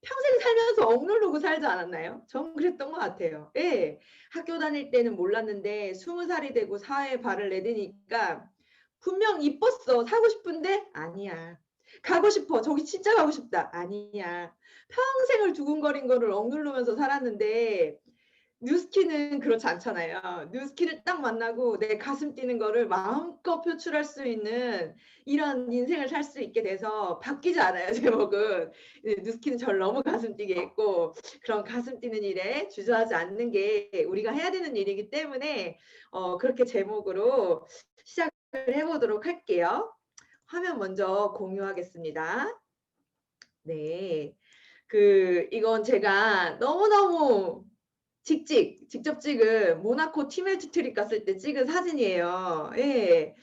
평생 살면서 억누르고 살지 않았나요? 전 그랬던 것 같아요. 예. 학교 다닐 때는 몰랐는데 20살이 되고 사회에 발을 내디니까 분명 이뻤어. 사고 싶은데 아니야. 가고 싶어. 저기 진짜 가고 싶다. 아니야. 평생을 두근거린 거를 억누르면서 살았는데 뉴스키는 그렇지 않잖아요. 뉴스키를 딱 만나고 내 가슴 뛰는 거를 마음껏 표출할 수 있는 이런 인생을 살 수 있게 돼서 바뀌지 않아요, 제목은. 뉴스키는 저를 너무 가슴 뛰게 했고 그런 가슴 뛰는 일에 주저하지 않는 게 우리가 해야 되는 일이기 때문에 그렇게 제목으로 시작을 해보도록 할게요. 화면 먼저 공유하겠습니다. 네. 이건 제가 너무너무 직접 찍은 모나코 티멜트 트립 갔을 때 찍은 사진이에요. 예.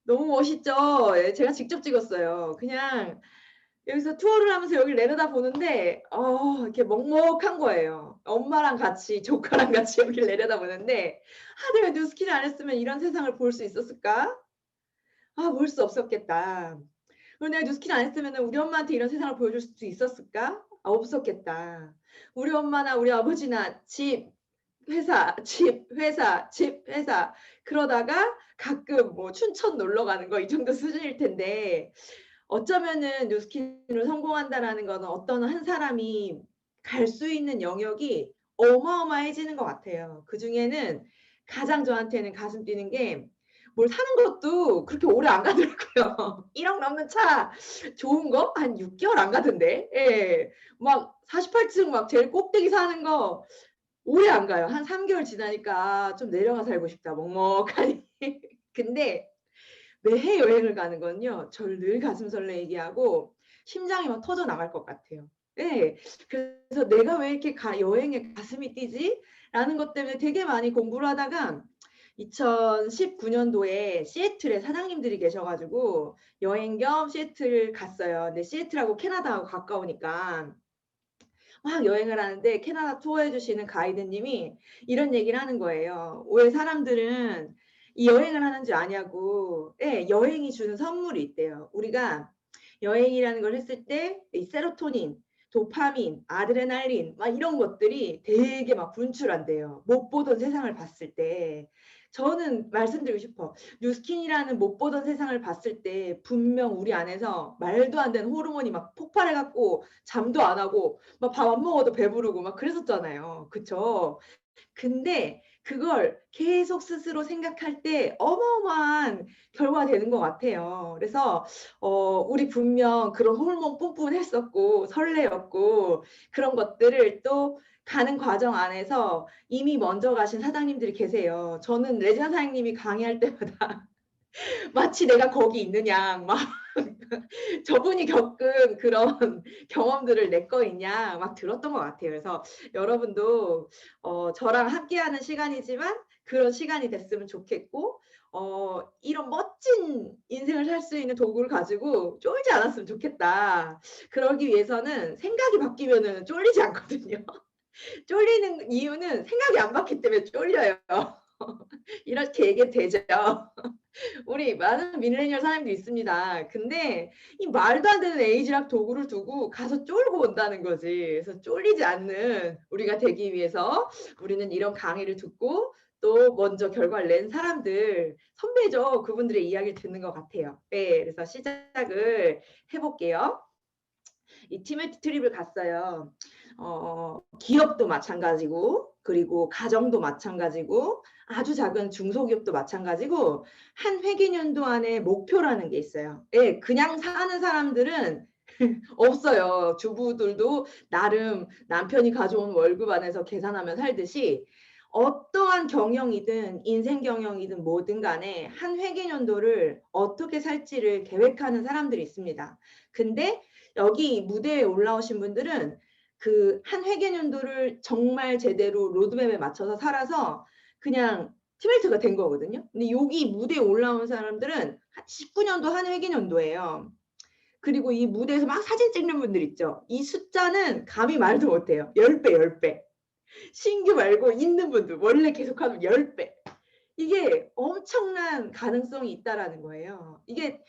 너무 멋있죠? 예, 제가 직접 찍었어요. 그냥 여기서 투어를 하면서 여기를 내려다 보는데 이렇게 먹먹한 거예요. 엄마랑 같이 조카랑 같이 여기를 내려다 보는데 내가 뉴스키를 안 했으면 이런 세상을 볼 수 있었을까? 볼 수 없었겠다. 그리고 내가 뉴스키를 안 했으면 우리 엄마한테 이런 세상을 보여줄 수 있었을까? 없었겠다. 우리 엄마나 우리 아버지나 집, 회사, 집, 회사, 집, 회사 그러다가 가끔 뭐 춘천 놀러 가는 거 이 정도 수준일 텐데 어쩌면은 뉴스킨으로 성공한다라는 거는 어떤 한 사람이 갈 수 있는 영역이 어마어마해지는 것 같아요. 그중에는 가장 저한테는 가슴 뛰는 게 뭘 사는 것도 그렇게 오래 안 가더라고요. 1억 넘는 차 좋은 거 한 6개월 안 가던데. 예. 막 48층 막 제일 꼭대기 사는 거 오래 안 가요. 한 3개월 지나니까 좀 내려가 살고 싶다. 먹먹하니. 근데 매해 여행을 가는 건요. 저를 늘 가슴 설레게 하고 심장이 막 터져 나갈 것 같아요. 예. 그래서 '내가 왜 이렇게 여행에 가슴이 뛰지?' 라는 것 때문에 되게 많이 공부를 하다가 2019년도에 시애틀에 사장님들이 계셔 가지고 여행 겸 시애틀 갔어요. 근데 시애틀하고 캐나다하고 가까우니까 막 여행을 하는데 캐나다 투어해 주시는 가이드님이 이런 얘기를 하는 거예요. "왜 사람들은 이 여행을 하는 줄 아냐고." 예. 여행이 주는 선물이 있대요. 우리가 여행이라는 걸 했을 때 이 세로토닌, 도파민, 아드레날린 막 이런 것들이 되게 막 분출한대요, 못 보던 세상을 봤을 때. 저는 말씀드리고 싶어. 뉴스킨이라는 못 보던 세상을 봤을 때 분명 우리 안에서 말도 안 되는 호르몬이 막 폭발해 갖고 잠도 안 하고 막 밥 안 먹어도 배부르고 막 그랬었잖아요. 그쵸? 근데 그걸 계속 스스로 생각할 때 어마어마한 결과가 되는 것 같아요. 그래서 우리 분명 그런 호르몬 뿜뿜했었고 설레었고 그런 것들을 또 가는 과정 안에서 이미 먼저 가신 사장님들이 계세요. 저는 레지나 사장님이 강의할 때마다 마치 내가 거기 있는 양 막 저분이 겪은 그런 경험들을 내 거 있냐 막 들었던 것 같아요. 그래서 여러분도 저랑 함께하는 시간이지만 그런 시간이 됐으면 좋겠고 이런 멋진 인생을 살 수 있는 도구를 가지고 쫄지 않았으면 좋겠다. 그러기 위해서는 생각이 바뀌면은 쫄리지 않거든요. 쫄리는 이유는 생각이 안 바뀌기 때문에 쫄려요. 이렇게 얘기해도 되죠. 우리 많은 밀레니얼 사람들이 있습니다. 근데 이 말도 안 되는 에이지락 도구를 두고 가서 쫄고 온다는 거지. 그래서 쫄리지 않는 우리가 되기 위해서 우리는 이런 강의를 듣고 또 먼저 결과를 낸 사람들 선배죠. 그분들의 이야기를 듣는 것 같아요. 네, 그래서 시작을 해볼게요. 이 티메티 트립을 갔어요. 기업도 마찬가지고 그리고 가정도 마찬가지고 아주 작은 중소기업도 마찬가지고 한 회계연도 안에 목표라는 게 있어요. 예, 그냥 사는 사람들은 없어요. 주부들도 나름 남편이 가져온 월급 안에서 계산하며 살듯이 어떠한 경영이든 인생 경영이든 뭐든 간에 한 회계연도를 어떻게 살지를 계획하는 사람들이 있습니다. 근데 여기 무대에 올라오신 분들은 그 한 회계연도를 정말 제대로 로드맵에 맞춰서 살아서 그냥 티멜트가 된 거거든요. 근데 여기 무대에 올라온 사람들은 19년도 한 회계연도예요. 그리고 이 무대에서 막 사진 찍는 분들 있죠. 이 숫자는 감히 말도 못해요. 10배, 10배. 신규 말고 있는 분들 원래 계속하면 10배. 이게 엄청난 가능성이 있다라는 거예요. 이게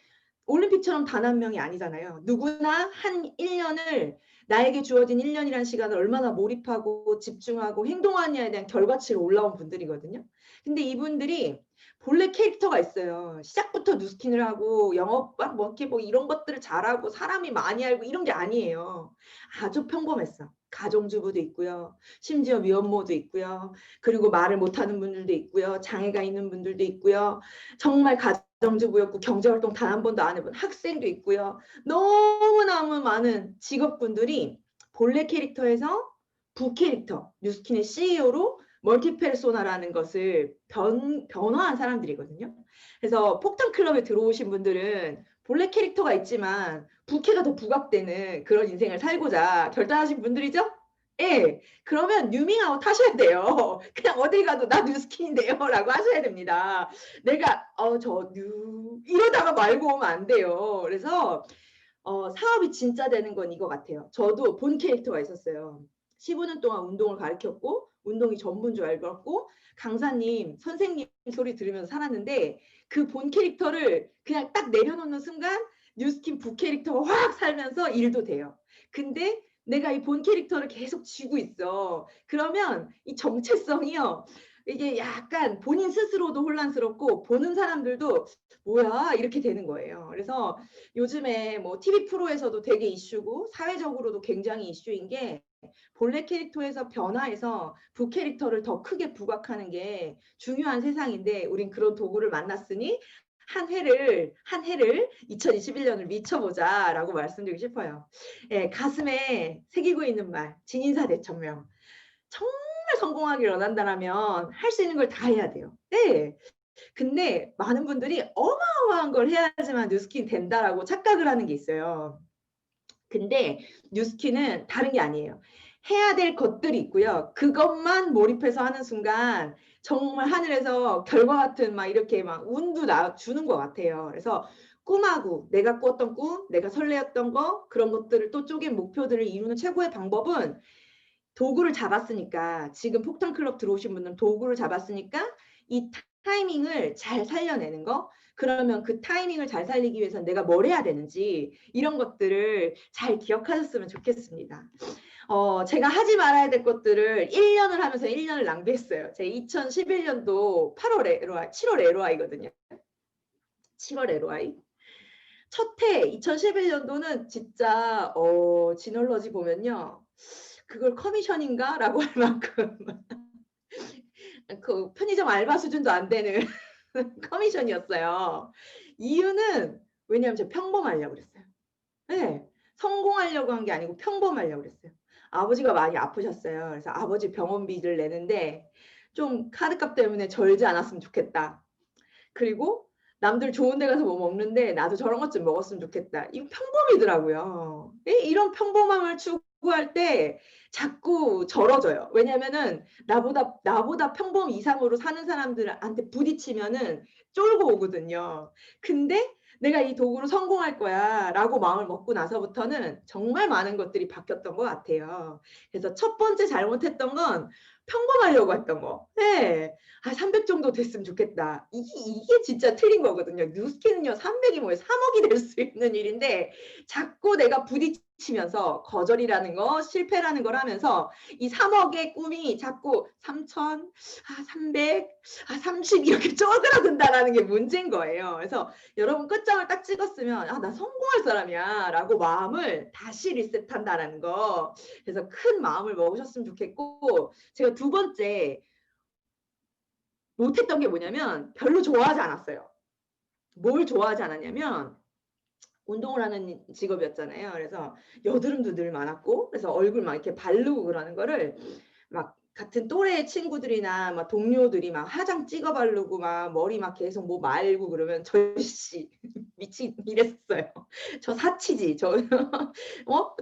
올림픽처럼 단 한 명이 아니잖아요. 누구나 한 1년을 나에게 주어진 1년이라는 시간을 얼마나 몰입하고 집중하고 행동하느냐에 대한 결과치로 올라온 분들이거든요. 근데 이분들이 본래 캐릭터가 있어요. 시작부터 뉴스킨을 하고 영업 뭐 이렇게 뭐 이런 것들을 잘하고 사람이 많이 알고 이런 게 아니에요. 아주 평범했어. 가정주부도 있고요. 심지어 미혼모도 있고요. 그리고 말을 못하는 분들도 있고요. 장애가 있는 분들도 있고요. 정말 가정주부였고 경제활동 단 한 번도 안 해본 학생도 있고요. 너무너무 많은 직업군들이 본래 캐릭터에서 부캐릭터, 뉴스킨의 CEO로 멀티페르소나라는 것을 변화한 사람들이거든요. 그래서 폭탄클럽에 들어오신 분들은 본래 캐릭터가 있지만 부캐가 더 부각되는 그런 인생을 살고자 결단하신 분들이죠? 예. 그러면 뉴밍아웃 하셔야 돼요. 그냥 어딜 가도 나 뉴스킨인데요 라고 하셔야 됩니다. 내가 저 뉴 이러다가 말고 오면 안 돼요. 그래서 사업이 진짜 되는 건 이거 같아요. 저도 본 캐릭터가 있었어요. 15년 동안 운동을 가르쳤고 운동이 전부인 줄 알고 강사님, 선생님 소리 들으면서 살았는데 그 본 캐릭터를 그냥 딱 내려놓는 순간 뉴스킨 부 캐릭터가 확 살면서 일도 돼요. 근데 내가 이 본 캐릭터를 계속 쥐고 있어. 그러면 이 정체성이요. 이게 약간 본인 스스로도 혼란스럽고 보는 사람들도 뭐야 이렇게 되는 거예요. 그래서 요즘에 뭐 TV 프로에서도 되게 이슈고 사회적으로도 굉장히 이슈인 게 본래 캐릭터에서 변화해서 부 캐릭터를 더 크게 부각하는 게 중요한 세상인데 우린 그런 도구를 만났으니 한 해를 2021년을 미쳐보자라고 말씀드리고 싶어요. 예, 가슴에 새기고 있는 말 진인사 대천명. 정말 성공하기를 원한다면 할 수 있는 걸 다 해야 돼요. 네. 근데 많은 분들이 어마어마한 걸 해야지만 뉴스킨 된다라고 착각을 하는 게 있어요. 근데 뉴스킨은 다른 게 아니에요. 해야 될 것들이 있고요. 그것만 몰입해서 하는 순간 정말 하늘에서 결과 같은 막 이렇게 막 운도 주는 것 같아요. 그래서 꿈하고 내가 꿨던 꿈, 내가 설레었던 거 그런 것들을 또 쪼갠 목표들을 이루는 최고의 방법은 도구를 잡았으니까 지금 폭탄클럽 들어오신 분들은 도구를 잡았으니까 이 타이밍을 잘 살려내는 거 그러면 그 타이밍을 잘 살리기 위해서 내가 뭘 해야 되는지 이런 것들을 잘 기억하셨으면 좋겠습니다. 제가 하지 말아야 될 것들을 1년을 하면서 1년을 낭비했어요. 제 2011년도 8월 LOI, 7월 LOI거든요. 7월 LOI. 첫 해 2011년도는 진짜 지놀러지 보면요. 그걸 커미션인가? 라고 할 만큼 그 편의점 알바 수준도 안 되는 커미션이었어요. 이유는 왜냐하면 제가 평범하려고 그랬어요. 네. 성공하려고 한 게 아니고 평범하려고 그랬어요. 아버지가 많이 아프셨어요. 그래서 아버지 병원비를 내는데 좀 카드값 때문에 절지 않았으면 좋겠다. 그리고 남들 좋은 데 가서 뭐 먹는데 나도 저런 것 좀 먹었으면 좋겠다. 이거 평범이더라고요. 이런 평범함을 추구할 때 자꾸 절어져요. 왜냐면은 나보다 평범 이상으로 사는 사람들한테 부딪히면은 쫄고 오거든요. 근데 '내가 이 도구로 성공할 거야.'라고 마음을 먹고 나서부터는 정말 많은 것들이 바뀌었던 것 같아요. 그래서 첫 번째 잘못했던 건 평범하려고 했던 거. 네. 300 정도 됐으면 좋겠다. 이게 진짜 틀린 거거든요. 뉴스킨은요 300이 뭐예요? 3억이 될 수 있는 일인데 자꾸 내가 부딪히면서 거절이라는 거, 실패라는 걸 하면서 이 3억의 꿈이 자꾸 3,000, 300, 30 이렇게 쪼그라든다라는 게 문제인 거예요. 그래서 여러분 끝장을 딱 찍었으면 '나 성공할 사람이야.'라고 마음을 다시 리셋한다라는 거. 그래서 큰 마음을 먹으셨으면 좋겠고 제가 두 번째 못했던 게 뭐냐면 별로 좋아하지 않았어요. 뭘 좋아하지 않았냐면 운동을 하는 직업이었잖아요. 그래서 여드름도 늘 많았고 그래서 얼굴 막 이렇게 바르고 그러는 거를 막 같은 또래 친구들이나 막 동료들이 막 화장 찍어 바르고 막 머리 막 계속 뭐 말고 그러면 저 씨 미치 이랬어요. 저 사치지. 저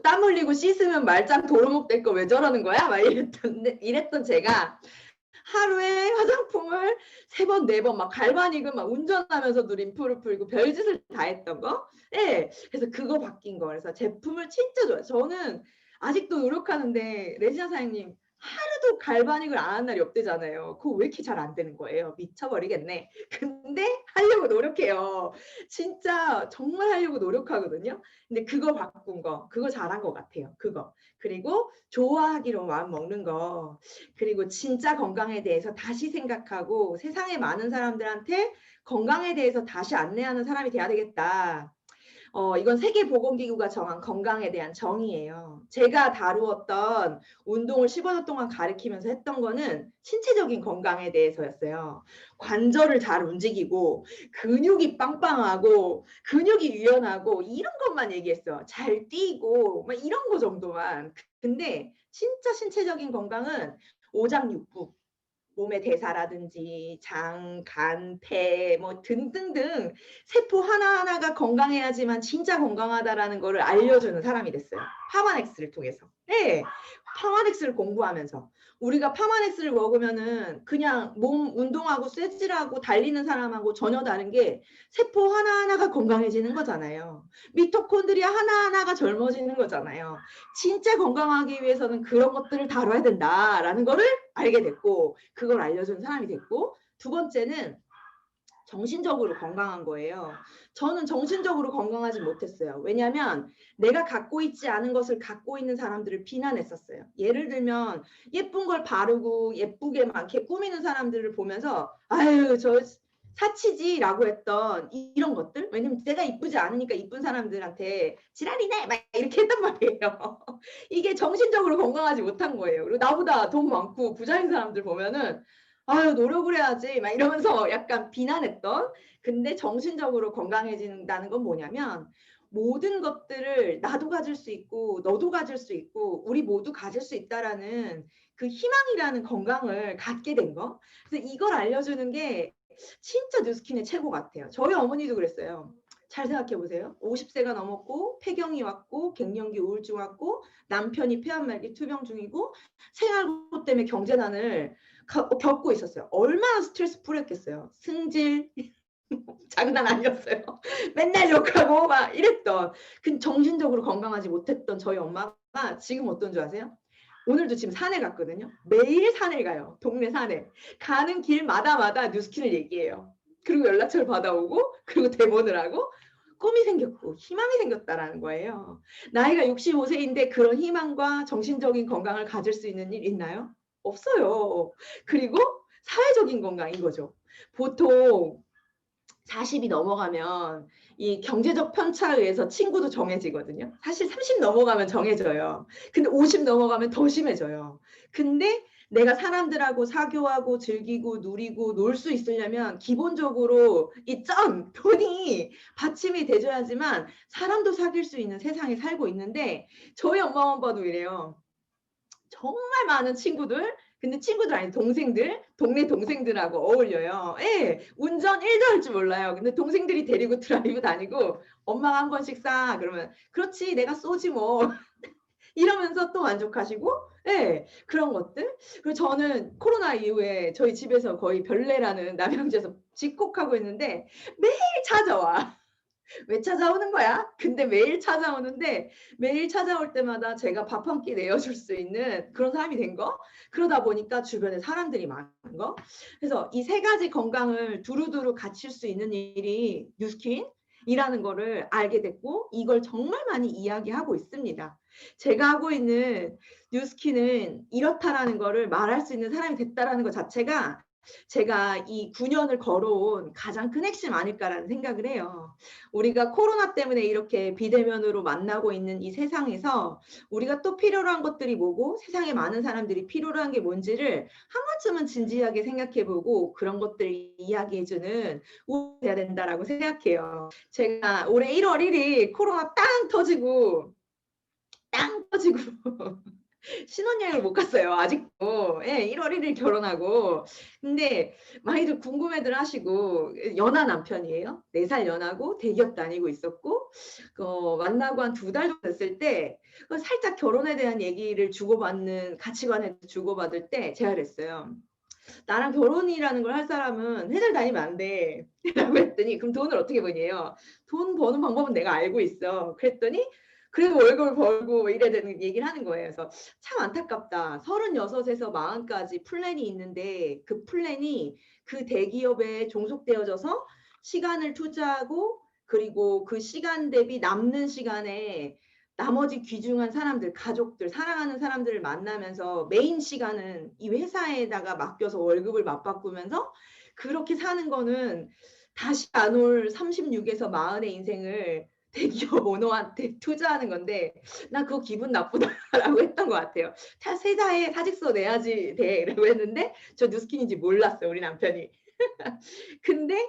땀 흘리고 씻으면 말짱 도루묵 될 거 왜 저러는 거야? 막 이랬던 제가 하루에 화장품을 3번, 4번 막 갈바닉은 막 운전하면서도 림프를 풀고 별짓을 다 했던 거. 예. 그래서 그거 바뀐 거. 그래서 제품을 진짜 좋아해요. 저는 아직도 노력하는데 레지나 사장님 하루도 갈바닉을 안 한 날이 없대잖아요. 그거 왜 이렇게 잘 안 되는 거예요? 미쳐버리겠네. 근데 하려고 노력해요. 진짜 정말 하려고 노력하거든요. 근데 그거 바꾼 거, 그거 잘한 것 같아요. 그거. 그리고 좋아하기로 마음 먹는 거. 그리고 진짜 건강에 대해서 다시 생각하고 세상에 많은 사람들한테 건강에 대해서 다시 안내하는 사람이 돼야 되겠다. 이건 세계보건기구가 정한 건강에 대한 정의예요. 제가 다루었던 운동을 15년 동안 가르치면서 했던 거는 신체적인 건강에 대해서였어요. 관절을 잘 움직이고 근육이 빵빵하고 근육이 유연하고 이런 것만 얘기했어. 잘 뛰고 막 이런 거 정도만. 근데 진짜 신체적인 건강은 오장육부, 몸의 대사라든지 장, 간, 폐, 뭐 등등등 세포 하나하나가 건강해야지만 진짜 건강하다라는 거를 알려주는 사람이 됐어요. 파마넥스를 통해서. 네, 파마넥스를 공부하면서. 우리가 파마넥스를 먹으면은 그냥 몸 운동하고 쇠질하고 달리는 사람하고 전혀 다른 게 세포 하나하나가 건강해지는 거잖아요. 미토콘드리아 하나하나가 젊어지는 거잖아요. 진짜 건강하기 위해서는 그런 것들을 다뤄야 된다라는 거를 알게 됐고, 그걸 알려준 사람이 됐고, 두 번째는 정신적으로 건강한 거예요. 저는 정신적으로 건강하지 못했어요. 왜냐하면 내가 갖고 있지 않은 것을 갖고 있는 사람들을 비난했었어요. 예를 들면 예쁜 걸 바르고 예쁘게 막 이렇게 꾸미는 사람들을 보면서 아유 저 사치지라고 했던 이런 것들. 왜냐면 내가 이쁘지 않으니까 이쁜 사람들한테 지랄이네 막 이렇게 했단 말이에요. 이게 정신적으로 건강하지 못한 거예요. 그리고 나보다 돈 많고 부자인 사람들 보면은 아유 노력을 해야지 막 이러면서 약간 비난했던. 근데 정신적으로 건강해진다는 건 뭐냐면 모든 것들을 나도 가질 수 있고 너도 가질 수 있고 우리 모두 가질 수 있다라는 그 희망이라는 건강을 갖게 된 거. 그래서 이걸 알려주는 게 진짜 뉴스킨의 최고 같아요. 저희 어머니도 그랬어요. 잘 생각해 보세요. 50세가 넘었고 폐경이 왔고 갱년기 우울증 왔고 남편이 폐암말기 투병 중이고 생활고 때문에 경제난을 겪고 있었어요. 얼마나 스트레스 풀렸겠어요. 승질 장난 아니었어요. 맨날 욕하고 막 이랬던. 그 정신적으로 건강하지 못했던 저희 엄마가 지금 어떤 줄 아세요? 오늘도 지금 산에 갔거든요. 매일 산에 가요. 동네 산에. 가는 길마다 뉴스킨을 얘기해요. 그리고 연락처를 받아오고 그리고 대본을 하고 꿈이 생겼고 희망이 생겼다라는 거예요. 나이가 65세인데 그런 희망과 정신적인 건강을 가질 수 있는 일 있나요? 없어요. 그리고 사회적인 건강인 거죠. 보통 40이 넘어가면 이 경제적 편차에 의해서 친구도 정해지거든요. 사실 30 넘어가면 정해져요. 근데 50 넘어가면 더 심해져요. 근데 내가 사람들하고 사교하고 즐기고 누리고 놀 수 있으려면 기본적으로 이 돈이 받침이 돼줘야지만 사람도 사귈 수 있는 세상에 살고 있는데 저희 엄마만 봐도 이래요. 정말 많은 친구들, 근데 친구들 아니 동생들, 동네 동생들하고 어울려요. 예, 운전 1도 할 줄 몰라요. 근데 동생들이 데리고 드라이브 다니고 엄마가 한 번씩 싸 그러면 그렇지 내가 쏘지 뭐 이러면서 또 만족하시고 예, 그런 것들. 그리고 저는 코로나 이후에 저희 집에서 거의 별내라는 남양주에서 집콕하고 있는데 매일 찾아와. 왜 찾아오는 거야? 근데 매일 찾아오는데 매일 찾아올 때마다 제가 밥 한 끼 내어줄 수 있는 그런 사람이 된 거. 그러다 보니까 주변에 사람들이 많은 거. 그래서 이 세 가지 건강을 두루두루 갖출 수 있는 일이 뉴스킨이라는 거를 알게 됐고 이걸 정말 많이 이야기하고 있습니다. 제가 하고 있는 뉴스킨은 이렇다라는 거를 말할 수 있는 사람이 됐다라는 것 자체가 제가 이 9년을 걸어온 가장 큰 핵심 아닐까라는 생각을 해요. 우리가 코로나 때문에 이렇게 비대면으로 만나고 있는 이 세상에서 우리가 또 필요로 한 것들이 뭐고 세상에 많은 사람들이 필요로 한 게 뭔지를 한 번쯤은 진지하게 생각해보고 그런 것들을 이야기해주는 우리가 돼야 된다라고 생각해요. 제가 올해 1월 1일 코로나 땅 터지고 신혼여행을 못 갔어요. 아직도. 예, 1월 1일 결혼하고. 근데 많이들 궁금해들 하시고 연하 남편이에요. 4살 연하고 대기업 다니고 있었고 만나고 한 2달 정도 됐을 때 살짝 결혼에 대한 얘기를 주고받는 가치관을 주고받을 때 제가 그랬어요. 나랑 결혼이라는 걸 할 사람은 회사를 다니면 안 돼. 라고 했더니 그럼 돈을 어떻게 버니에요? 돈 버는 방법은 내가 알고 있어. 그랬더니 그래도 월급을 벌고 뭐 이래야 되는 얘기를 하는 거예요. 그래서 참 안타깝다. 36에서 40까지 플랜이 있는데 그 플랜이 그 대기업에 종속되어져서 시간을 투자하고 그리고 그 시간 대비 남는 시간에 나머지 귀중한 사람들, 가족들, 사랑하는 사람들을 만나면서 메인 시간은 이 회사에다가 맡겨서 월급을 맞바꾸면서 그렇게 사는 거는 다시 안 올 36에서 40의 인생을 대기업 오너한테 투자하는 건데 나 그거 기분 나쁘다라고 했던 것 같아요. 세자에 사직서 내야지 돼라고 했는데 저 뉴스킨인지 몰랐어요, 우리 남편이. 근데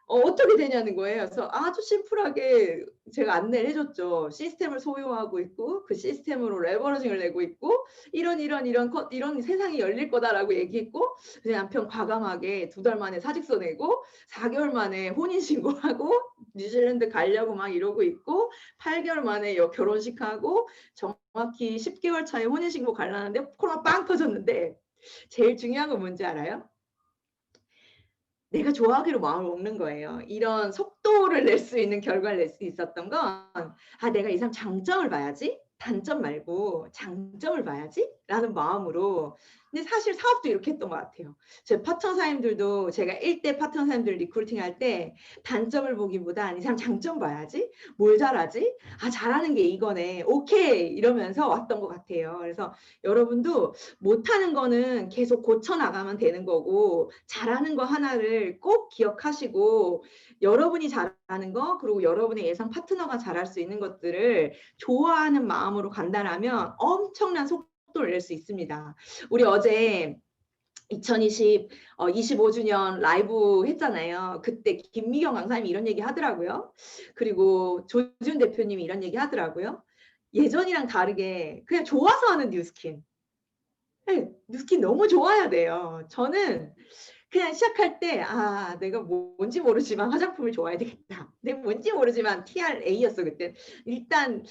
어떻게 되냐는 거예요. 그래서 아주 심플하게 제가 안내를 해줬죠. 시스템을 소유하고 있고 그 시스템으로 레버러징을 내고 있고 이런 세상이 열릴 거다라고 얘기했고 그냥 남편 과감하게 2달 만에 사직서 내고 4개월 만에 혼인신고하고 뉴질랜드 가려고 막 이러고 있고 8개월 만에 결혼식하고 정확히 10개월 차에 혼인신고 가려는데 코로나 빵 터졌는데 제일 중요한 건 뭔지 알아요? 내가 좋아하기로 마음을 먹는 거예요. 이런 속도를 낼 수 있는 결과를 낼 수 있었던 건 내가 이 사람 장점을 봐야지. 단점 말고 장점을 봐야지 라는 마음으로. 근데 사실 사업도 이렇게 했던 것 같아요. 제 파트너사님들도 제가 1대 파트너사님들 리크루팅 할 때 단점을 보기보다 이 사람 장점 봐야지. 뭘 잘하지? 잘하는 게 이거네. 오케이 이러면서 왔던 것 같아요. 그래서 여러분도 못하는 거는 계속 고쳐나가면 되는 거고 잘하는 거 하나를 꼭 기억하시고 여러분이 잘하는 거 그리고 여러분의 예상 파트너가 잘할 수 있는 것들을 좋아하는 마음으로 간다라면 엄청난 속도를 낼 수 있습니다. 우리 어제 2020 25주년 라이브 했잖아요. 그때 김미경 강사님이 이런 얘기 하더라고요. 그리고 조준 대표님이 이런 얘기 하더라고요. 예전이랑 다르게 그냥 좋아서 하는 뉴스킨. 네, 뉴스킨 너무 좋아야 돼요. 저는 그냥 시작할 때 내가 뭔지 모르지만 화장품을 좋아해야 되겠다. 내가 뭔지 모르지만 TRA였어 그때. 일단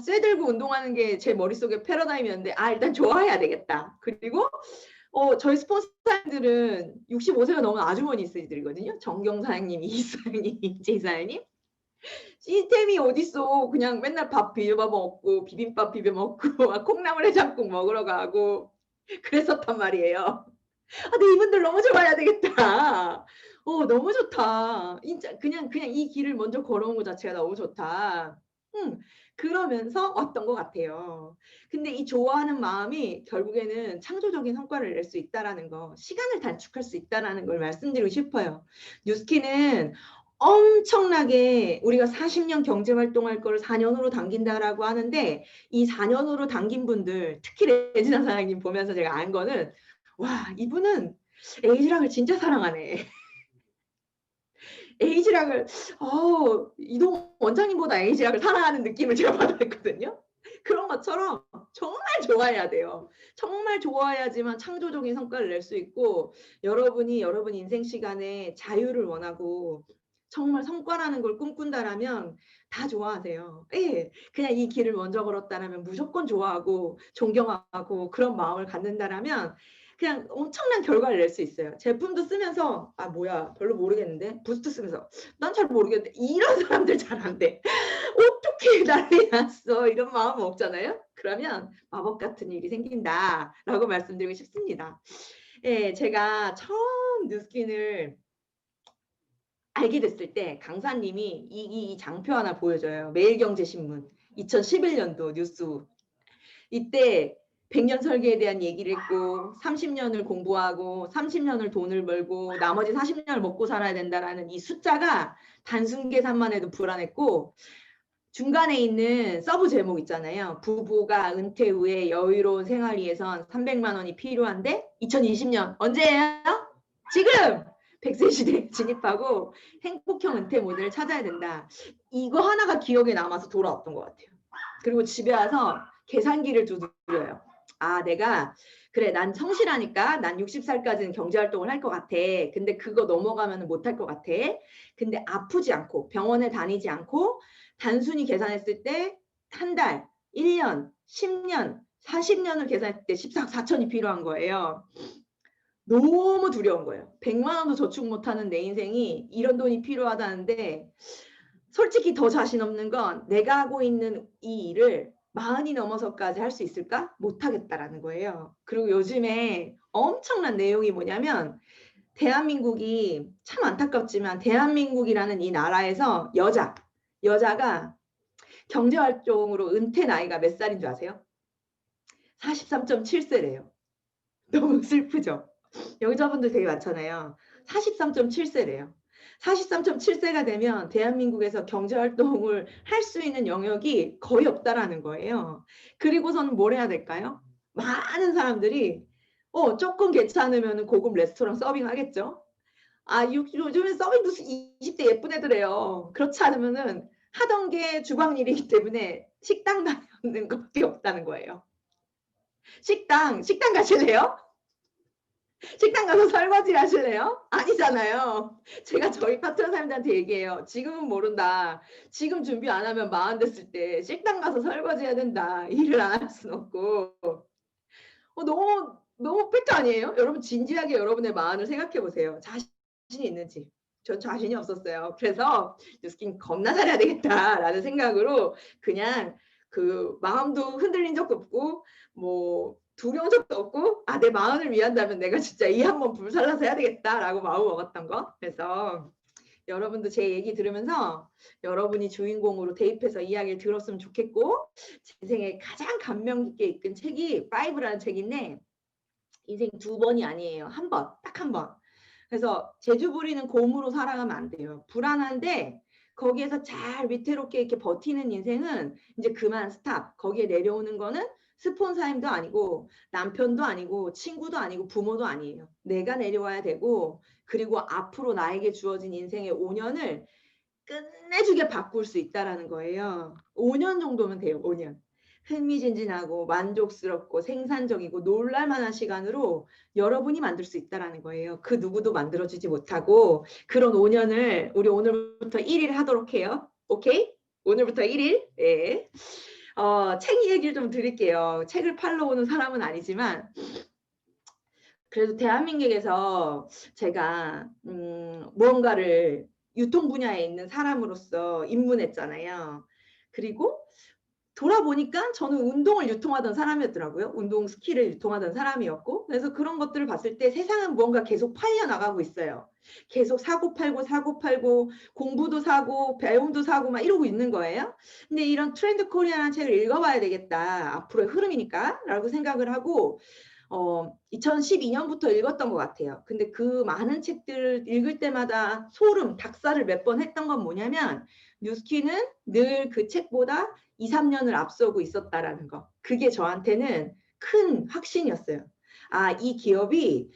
쇠 들고 운동하는 게 제 머릿속에 패러다임이었는데 일단 좋아해야 되겠다. 그리고 저희 스폰서들은 65세가 넘은 아주머니 있으시거든요. 정경 사장님, 이 사장님, 이재 사장님. 시스템이 어딨어. 그냥 맨날 밥 비벼 먹고 비빔밥 비벼 먹고 콩나물 해장국 먹으러 가고 그랬었단 말이에요. 근데 이분들 너무 좋아해야 되겠다. 너무 좋다. 진짜 그냥 이 길을 먼저 걸어온 것 자체가 너무 좋다. 그러면서 왔던 것 같아요. 근데 이 좋아하는 마음이 결국에는 창조적인 성과를 낼 수 있다라는 거, 시간을 단축할 수 있다라는 걸 말씀드리고 싶어요. 뉴스키는 엄청나게 우리가 40년 경제 활동할 거를 4년으로 당긴다라고 하는데 이 4년으로 당긴 분들, 특히 레지나 사장님 보면서 제가 안 거는 와, 이분은 에이지락을 진짜 사랑하네. 에이지락을 이동 원장님보다 에이지락을 사랑하는 느낌을 제가 받았거든요. 그런 것처럼 정말 좋아해야 돼요. 정말 좋아야지만 창조적인 성과를 낼 수 있고 여러분이 여러분 인생 시간에 자유를 원하고 정말 성과라는 걸 꿈꾼다라면 다 좋아하세요. 예, 그냥 이 길을 먼저 걸었다라면 무조건 좋아하고 존경하고 그런 마음을 갖는다라면 그냥 엄청난 결과를 낼 수 있어요. 제품도 쓰면서 뭐야 별로 모르겠는데 부스트 쓰면서 난 잘 모르겠는데 이런 사람들 잘 안 돼. 어떻게 난리 났어 이런 마음 없잖아요. 그러면 마법 같은 일이 생긴다라고 말씀드리고 싶습니다. 예, 제가 처음 뉴스킨을 알게 됐을 때 강사님이 이 장표 하나 보여줘요. 매일경제신문 2011년도 뉴스. 이때 100년 설계에 대한 얘기를 했고 30년을 공부하고 30년을 돈을 벌고 나머지 40년을 먹고 살아야 된다라는 이 숫자가 단순 계산만 해도 불안했고 중간에 있는 서브 제목 있잖아요. 부부가 은퇴 후에 여유로운 생활 위해선 300만 원이 필요한데 2020년 언제예요? 지금! 100세 시대에 진입하고 행복형 은퇴 모델을 찾아야 된다. 이거 하나가 기억에 남아서 돌아왔던 것 같아요. 그리고 집에 와서 계산기를 두드려요. 내가 그래 난 성실하니까 난 60살까지는 경제활동을 할 것 같아. 근데 그거 넘어가면 못할 것 같아. 근데 아프지 않고 병원에 다니지 않고 단순히 계산했을 때 한 달, 1년, 10년, 40년을 계산했을 때 14,4천이 필요한 거예요. 너무 두려운 거예요. 100만 원도 저축 못하는 내 인생이 이런 돈이 필요하다는데 솔직히 더 자신 없는 건 내가 하고 있는 이 일을 40이 넘어서까지 할 수 있을까? 못하겠다라는 거예요. 그리고 요즘에 엄청난 내용이 뭐냐면 대한민국이 참 안타깝지만 대한민국이라는 이 나라에서 여자가 경제활동으로 은퇴 나이가 몇 살인 줄 아세요? 43.7세래요. 너무 슬프죠? 여자분들 되게 많잖아요. 43.7세래요. 43.7세가 되면 대한민국에서 경제활동을 할 수 있는 영역이 거의 없다라는 거예요. 그리고서는 뭘 해야 될까요? 많은 사람들이 조금 괜찮으면 고급 레스토랑 서빙 하겠죠. 요즘에 서빙도 20대 예쁜 애들이에요. 그렇지 않으면은 하던 게 주방 일이기 때문에 식당 다니는 것밖에 없다는 거예요. 식당 가실래요? 식당 가서 설거지 하실래요? 아니잖아요. 제가 저희 파트너 사람들한테 얘기해요. 지금은 모른다. 지금 준비 안 하면 마흔 됐을 때 식당 가서 설거지 해야 된다. 일을 안 할 수는 없고. 너무 팩트 아니에요? 여러분 진지하게 여러분의 마음을 생각해 보세요. 자신이 있는지. 전 자신이 없었어요. 그래서 뉴스킨 겁나 잘해야 되겠다라는 생각으로 그냥 그 마음도 흔들린 적도 없고 뭐 두려운 적도 없고 내 마음을 위한다면 내가 진짜 이 한번 불살라서 해야 되겠다라고 마음 먹었던 거. 그래서 여러분도 제 얘기 들으면서 여러분이 주인공으로 대입해서 이야기를 들었으면 좋겠고 제 인생에 가장 감명 깊게 이끈 책이 5라는 책인데 인생 두 번이 아니에요. 한 번, 딱 한 번. 그래서 재주 부리는 곰으로 살아가면 안 돼요. 불안한데 거기에서 잘 위태롭게 이렇게 버티는 인생은 이제 그만 스탑. 거기에 내려오는 거는 스폰서임도 아니고 남편도 아니고 친구도 아니고 부모도 아니에요. 내가 내려와야 되고 그리고 앞으로 나에게 주어진 인생의 5년을 끝내주게 바꿀 수 있다라는 거예요. 5년 정도면 돼요. 5년. 흥미진진하고 만족스럽고 생산적이고 놀랄만한 시간으로 여러분이 만들 수 있다라는 거예요. 그 누구도 만들어주지 못하고 그런 5년을 우리 오늘부터 1일 하도록 해요. 오케이? 오늘부터 1일. 예. 책 얘기를 좀 드릴게요. 책을 팔러 오는 사람은 아니지만 그래도 대한민국에서 제가 무언가를 유통 분야에 있는 사람으로서 입문했잖아요. 그리고 돌아보니까 저는 운동을 유통하던 사람이었더라고요. 운동 스킬을 유통하던 사람이었고 그래서 그런 것들을 봤을 때 세상은 무언가 계속 팔려나가고 있어요. 계속 사고 팔고 공부도 사고 배움도 사고 막 이러고 있는 거예요. 근데 이런 트렌드 코리아라는 책을 읽어봐야 되겠다. 앞으로의 흐름이니까 라고 생각을 하고 2012년부터 읽었던 것 같아요. 근데 그 많은 책들을 읽을 때마다 소름, 닭살을 몇 번 했던 건 뭐냐면 뉴스키는 늘 그 책보다 2, 3년을 앞서고 있었다라는 거. 그게 저한테는 큰 확신이었어요. 이 기업이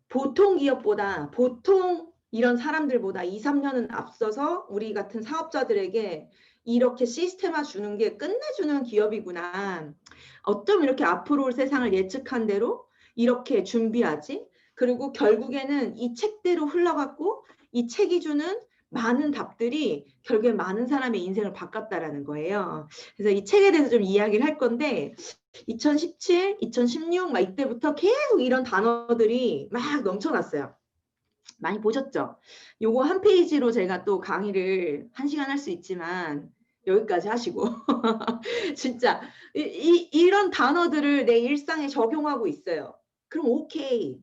보통 기업보다 보통 이런 사람들보다 2, 3년은 앞서서 우리 같은 사업자들에게 이렇게 시스템화 주는 게 끝내주는 기업이구나. 어쩜 이렇게 앞으로 올 세상을 예측한 대로 이렇게 준비하지? 그리고 결국에는 이 책대로 흘러갔고 이 책이 주는 많은 답들이 결국에 많은 사람의 인생을 바꿨다라는 거예요. 그래서 이 책에 대해서 좀 이야기를 할 건데 2017, 2016 막 이때부터 계속 이런 단어들이 막 넘쳐났어요. 많이 보셨죠? 요거 한 페이지로 제가 또 강의를 1시간 할 수 있지만 여기까지 하시고 진짜 이런 단어들을 내 일상에 적용하고 있어요. 그럼 오케이.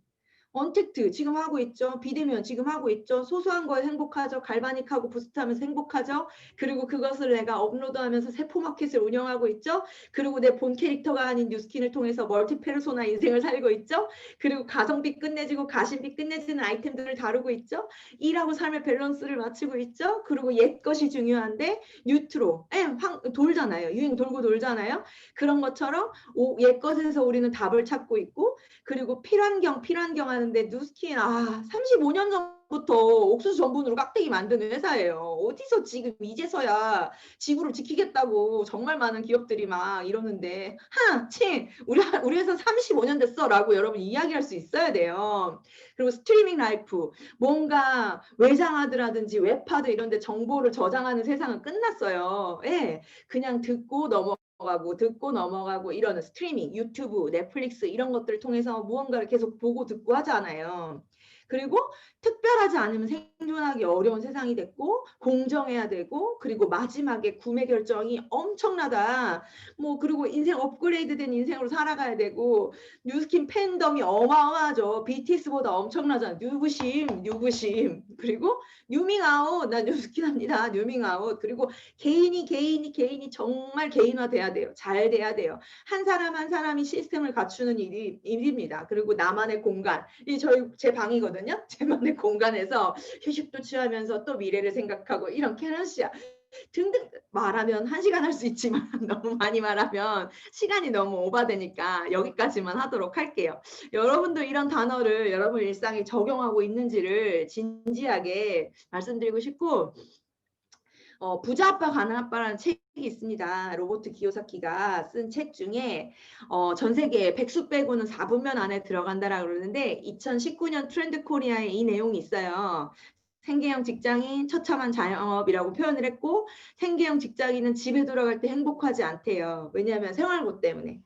언택트 지금 하고 있죠. 비대면 지금 하고 있죠. 소소한 거에 행복하죠. 갈바닉하고 부스트하면서 행복하죠. 그리고 그것을 내가 업로드하면서 세포마켓을 운영하고 있죠. 그리고 내 본 캐릭터가 아닌 뉴스킨을 통해서 멀티페르소나 인생을 살고 있죠. 그리고 가성비 끝내주고 가심비 끝내주는 아이템들을 다루고 있죠. 일하고 삶의 밸런스를 맞추고 있죠. 그리고 옛 것이 중요한데 뉴트로 돌잖아요. 유행 돌고 돌잖아요. 그런 것처럼 옛 것에서 우리는 답을 찾고 있고 그리고 필환경 하는데 뉴스킨 35년 전부터 옥수수 전분으로 깍대기 만드는 회사예요. 어디서 지금 이제서야 지구를 지키겠다고 정말 많은 기업들이 막 이러는데 우리 회사 35년 됐어라고 여러분 이야기할 수 있어야 돼요. 그리고 스트리밍 라이프 뭔가 외장하드라든지 웹하드 이런 데 정보를 저장하는 세상은 끝났어요. 예, 그냥 듣고 넘어가고 이러는 스트리밍, 유튜브, 넷플릭스 이런 것들을 통해서 무언가를 계속 보고 듣고 하잖아요. 그리고 특별하지 않으면 생존하기 어려운 세상이 됐고 공정해야 되고 그리고 마지막에 구매 결정이 엄청나다. 뭐 그리고 인생 업그레이드된 인생으로 살아가야 되고 뉴스킨 팬덤이 어마어마하죠. BTS보다 엄청나잖아. 뉴부심. 그리고 뉴밍아웃. 나 뉴스킨 합니다. 뉴밍아웃. 그리고 개인이 정말 개인화돼야 돼요. 잘 돼야 돼요. 한 사람 한 사람이 시스템을 갖추는 일입니다. 그리고 나만의 공간. 이 제 방이거든요. 제만의 공간에서 휴식도 취하면서 또 미래를 생각하고 이런 캐나시아 등등 말하면 1시간 할 수 있지만 너무 많이 말하면 시간이 너무 오바되니까 여기까지만 하도록 할게요. 여러분도 이런 단어를 여러분 일상에 적용하고 있는지를 진지하게 말씀드리고 싶고 부자 아빠 가난 아빠라는 책이 있습니다. 로버트 기요사키가 쓴 책 중에 전 세계 백수 빼고는 4분면 안에 들어간다라고 그러는데 2019년 트렌드 코리아에 이 내용이 있어요. 생계형 직장인 처참한 자영업이라고 표현을 했고 생계형 직장인은 집에 돌아갈 때 행복하지 않대요. 왜냐하면 생활고 때문에.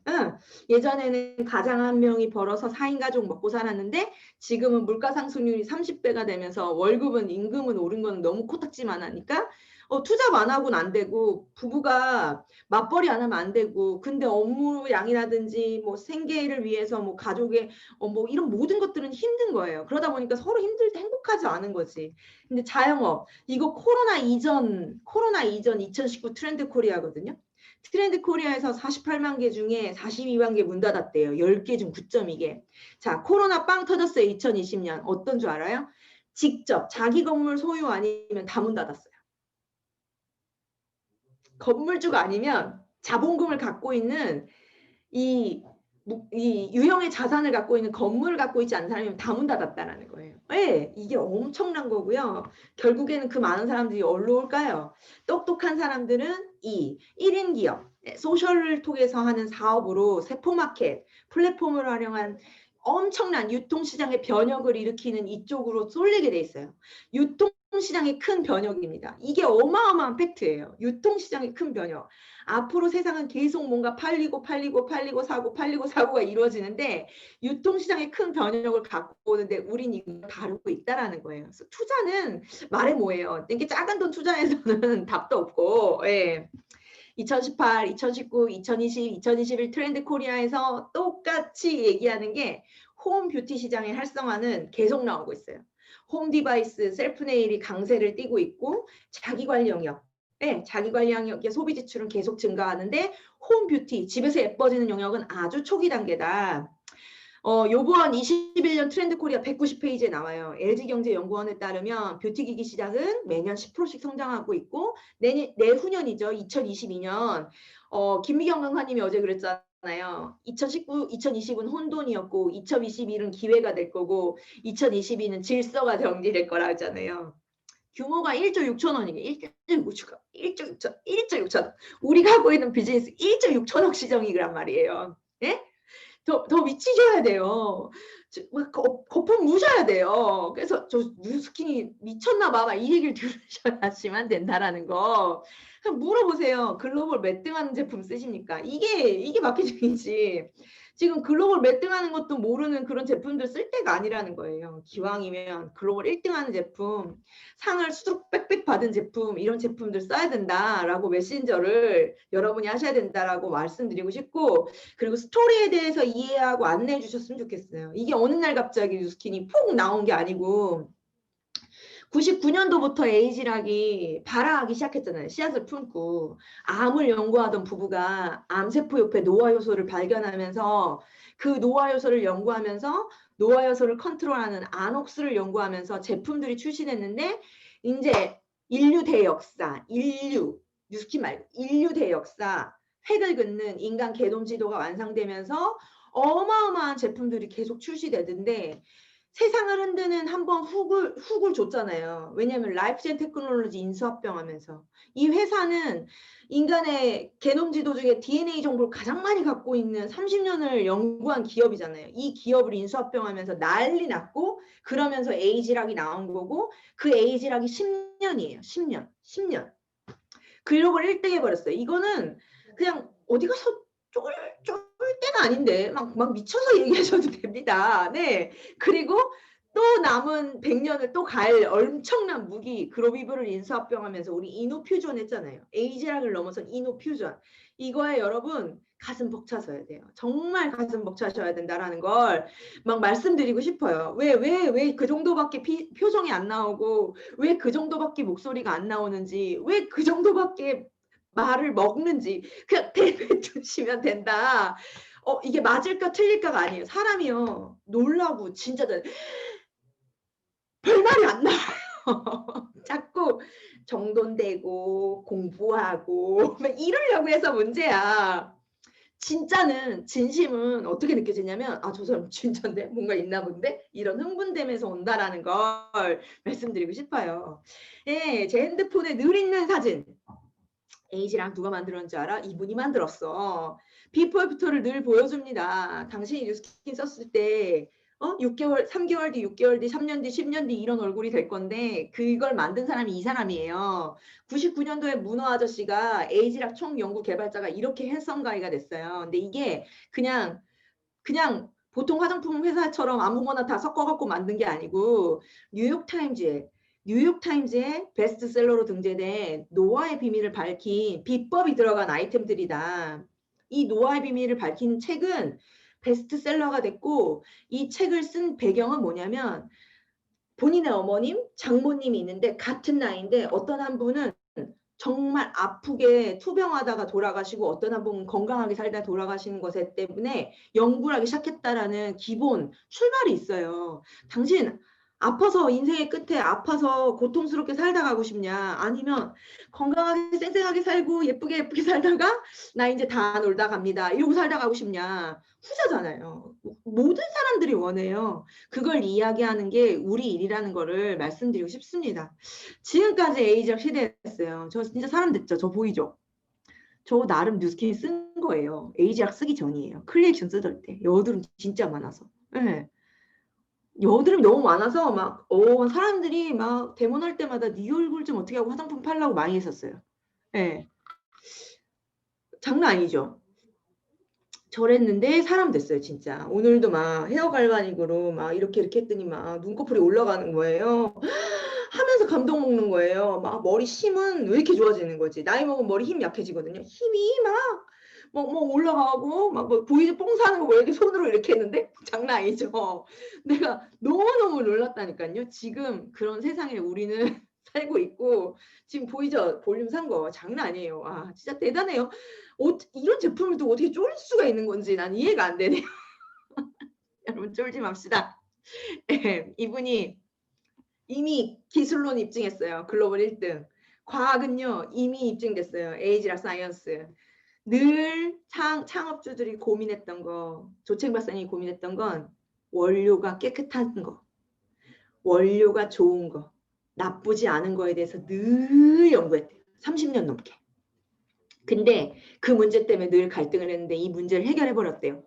예전에는 가장 한 명이 벌어서 4인 가족 먹고 살았는데 지금은 물가 상승률이 30배가 되면서 월급은 임금은 오른 건 너무 코딱지만 하니까 투잡 안 하고는 안 되고 부부가 맞벌이 안 하면 안 되고 근데 업무 양이라든지 뭐 생계를 위해서 뭐 가족의 뭐 이런 모든 것들은 힘든 거예요. 그러다 보니까 서로 힘들 때 행복하지 않은 거지. 근데 자영업 이거 코로나 이전 2019 트렌드 코리아거든요. 트렌드 코리아에서 48만 개 중에 42만 개 문 닫았대요. 10개 중 9.2개. 자, 코로나 빵 터졌어요. 2020년. 어떤 줄 알아요? 직접 자기 건물 소유 아니면 다 문 닫았어요. 건물주가 아니면 자본금을 갖고 있는 이 유형의 자산을 갖고 있는 건물을 갖고 있지 않은 사람이면 다 문 닫았다라는 거예요. 네, 이게 엄청난 거고요. 결국에는 그 많은 사람들이 어디로 올까요? 똑똑한 사람들은 1인 기업, 소셜을 통해서 하는 사업으로 세포마켓, 플랫폼을 활용한 엄청난 유통시장의 변혁을 일으키는 이쪽으로 쏠리게 돼 있어요. 유통시장의 큰 변혁입니다. 이게 어마어마한 팩트예요. 유통시장의 큰 변혁. 앞으로 세상은 계속 뭔가 팔리고 사고가 이루어지는데 유통시장의 큰 변혁을 갖고 오는데 우린 이거 다루고 있다라는 거예요. 그래서 투자는 말해 뭐예요. 이게 작은 돈 투자에서는 답도 없고 2018, 2019, 2020, 2021 트렌드 코리아에서 똑같이 얘기하는 게 홈 뷰티 시장의 활성화는 계속 나오고 있어요. 홈 디바이스, 셀프 네일이 강세를 띠고 있고 자기관리 영역, 자기관리 영역의 소비 지출은 계속 증가하는데 홈 뷰티, 집에서 예뻐지는 영역은 아주 초기 단계다. 요번 21년 트렌드 코리아 190페이지에 나와요. LG경제연구원에 따르면 뷰티기기 시장은 매년 10%씩 성장하고 있고 내후년이죠. 2022년 김미경 강사님이 어제 그랬잖아요. 2019, 2020은 혼돈이었고 2021은 기회가 될 거고 2022는 질서가 정지될 거라 하잖아요. 규모가 1조 6천원이게 1조 6천 우리가 하고 있는 비즈니스 1조 6천억 시정이란 말이에요. 예? 더 미치셔야 돼요. 거품 무셔야 돼요. 그래서 저 뉴스킨이 미쳤나 봐. 이 얘기를 들으셔야지만 된다라는 거. 그럼 물어보세요. 글로벌 몇 등 하는 제품 쓰십니까? 이게 마케팅이지. 지금 글로벌 몇 등 하는 것도 모르는 그런 제품들 쓸 때가 아니라는 거예요. 기왕이면 글로벌 1등 하는 제품, 상을 수두룩 빽빽 받은 제품, 이런 제품들 써야 된다라고 메신저를 여러분이 하셔야 된다라고 말씀드리고 싶고 그리고 스토리에 대해서 이해하고 안내해 주셨으면 좋겠어요. 이게 어느 날 갑자기 뉴스킨이 푹 나온 게 아니고 99년도부터 에이지락이 발화하기 시작했잖아요. 씨앗을 품고 암을 연구하던 부부가 암세포 옆에 노화 요소를 발견하면서 그 노화 요소를 연구하면서 노화 요소를 컨트롤하는 아녹스를 연구하면서 제품들이 출시됐는데 이제 인류 대역사, 뉴스킨 말고 인류 대역사 획을 긋는 인간 개놈 지도가 완성되면서 어마어마한 제품들이 계속 출시되던데 세상을 흔드는 한번 훅을 줬잖아요. 왜냐하면 라이프젠 테크놀로지 인수합병하면서 이 회사는 인간의 게놈 지도 중에 DNA 정보를 가장 많이 갖고 있는 30년을 연구한 기업이잖아요. 이 기업을 인수합병하면서 난리 났고 그러면서 에이지락이 나온 거고 그 에이지락이 10년이에요. 10년. 글로벌 1등 해버렸어요. 이거는 그냥 어디 가서 쫄 때가 아닌데 막 미쳐서 얘기하셔도 됩니다. 네. 그리고 또 남은 100년을 또 갈 엄청난 무기 그로비브를 인수합병하면서 우리 이노퓨전 했잖아요. 에이지락을 넘어선 이노퓨전. 이거에 여러분 가슴 벅차셔야 돼요. 정말 가슴 벅차셔야 된다라는 걸 막 말씀드리고 싶어요. 왜 그 정도밖에 표정이 안 나오고 왜 그 정도밖에 목소리가 안 나오는지 왜 그 정도밖에 말을 먹는지 그냥 대뱉으시면 된다. 이게 맞을까 틀릴까가 아니에요. 사람이요. 놀라고 진짜 별말이 안 나와요. 자꾸 정돈되고 공부하고 막 이러려고 해서 문제야. 진심은 어떻게 느껴지냐면 저 사람 진짜인데 뭔가 있나 본데 이런 흥분됨에서 온다라는 걸 말씀드리고 싶어요. 예, 제 핸드폰에 늘 있는 사진. 에이지랑 누가 만들었는 줄 알아? 이분이 만들었어. 비포 애프터를 늘 보여줍니다. 당신이 뉴스킨 썼을 때 6개월, 3개월 뒤, 6개월 뒤, 3년 뒤, 10년 뒤 이런 얼굴이 될 건데 그걸 만든 사람이 이 사람이에요. 99년도에 문어 아저씨가 에이지락 총 연구 개발자가 이렇게 해성가이가 됐어요. 근데 이게 그냥 보통 화장품 회사처럼 아무거나 다 섞어갖고 만든 게 아니고 뉴욕타임즈에 베스트셀러로 등재된 노화의 비밀을 밝힌 비법이 들어간 아이템들이다. 이 노화의 비밀을 밝힌 책은 베스트셀러가 됐고 이 책을 쓴 배경은 뭐냐면 본인의 어머님, 장모님이 있는데 같은 나이인데 어떤 한 분은 정말 아프게 투병하다가 돌아가시고 어떤 한 분은 건강하게 살다 돌아가시는 것 때문에 연구를 하기 시작했다라는 기본 출발이 있어요. 당신 아파서 인생의 끝에 아파서 고통스럽게 살다 가고 싶냐? 아니면 건강하게 쌩쌩하게 살고 예쁘게 살다가 나 이제 다 놀다 갑니다. 이러고 살다 가고 싶냐? 후자잖아요. 모든 사람들이 원해요. 그걸 이야기하는 게 우리 일이라는 거를 말씀드리고 싶습니다. 지금까지 에이지락 시대였어요. 저 진짜 사람 됐죠? 저 보이죠? 저 나름 뉴스킨 쓴 거예요. 에이지락 쓰기 전이에요. 클리액션 쓰던 때. 여드름 진짜 많아서. 네. 여드름이 너무 많아서 막 사람들이 막 데모날 때마다 네 얼굴 좀 어떻게 하고 화장품 팔라고 많이 했었어요. 네. 장난 아니죠? 저랬는데 사람 됐어요, 진짜. 오늘도 막 헤어 갈바닉으로 막 이렇게 했더니 막 눈꺼풀이 올라가는 거예요. 하면서 감동 먹는 거예요. 막 머리 힘은 왜 이렇게 좋아지는 거지? 나이 먹으면 머리 힘 약해지거든요. 힘이 막 올라가고 막 뭐 보이즈 뽕 사는 거 왜 이렇게 손으로 이렇게 했는데 장난 아니죠. 내가 너무너무 놀랐다니까요. 지금 그런 세상에 우리는 살고 있고 지금 보이죠? 볼륨 산 거 장난 아니에요. 진짜 대단해요. 이런 제품을 또 어떻게 쫄 수가 있는 건지 난 이해가 안 되네요. 여러분 쫄지 맙시다. 네, 이분이 이미 기술론 입증했어요. 글로벌 1등. 과학은요 이미 입증됐어요. 에이지락 사이언스. 늘 창업주들이 고민했던 거, 조책 박사님이 고민했던 건 원료가 깨끗한 거, 원료가 좋은 거, 나쁘지 않은 거에 대해서 늘 연구했대요. 30년 넘게. 근데 그 문제 때문에 늘 갈등을 했는데 이 문제를 해결해버렸대요.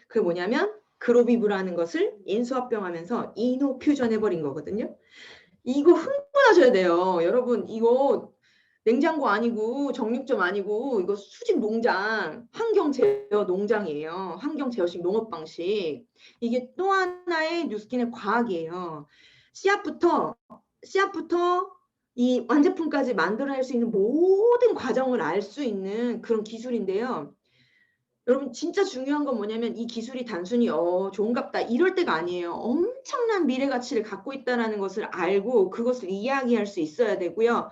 그게 뭐냐면 그로비브라는 것을 인수합병하면서 이노퓨전해버린 거거든요. 이거 흥분하셔야 돼요. 여러분 이거 냉장고 아니고 정육점 아니고 이거 수직 농장, 환경 제어 농장이에요. 환경 제어식 농업 방식. 이게 또 하나의 뉴스킨의 과학이에요. 씨앗부터 이 완제품까지 만들어낼 수 있는 모든 과정을 알 수 있는 그런 기술인데요. 여러분 진짜 중요한 건 뭐냐면 이 기술이 단순히 좋은갑다 이럴 때가 아니에요. 엄청난 미래 가치를 갖고 있다는 것을 알고 그것을 이야기할 수 있어야 되고요.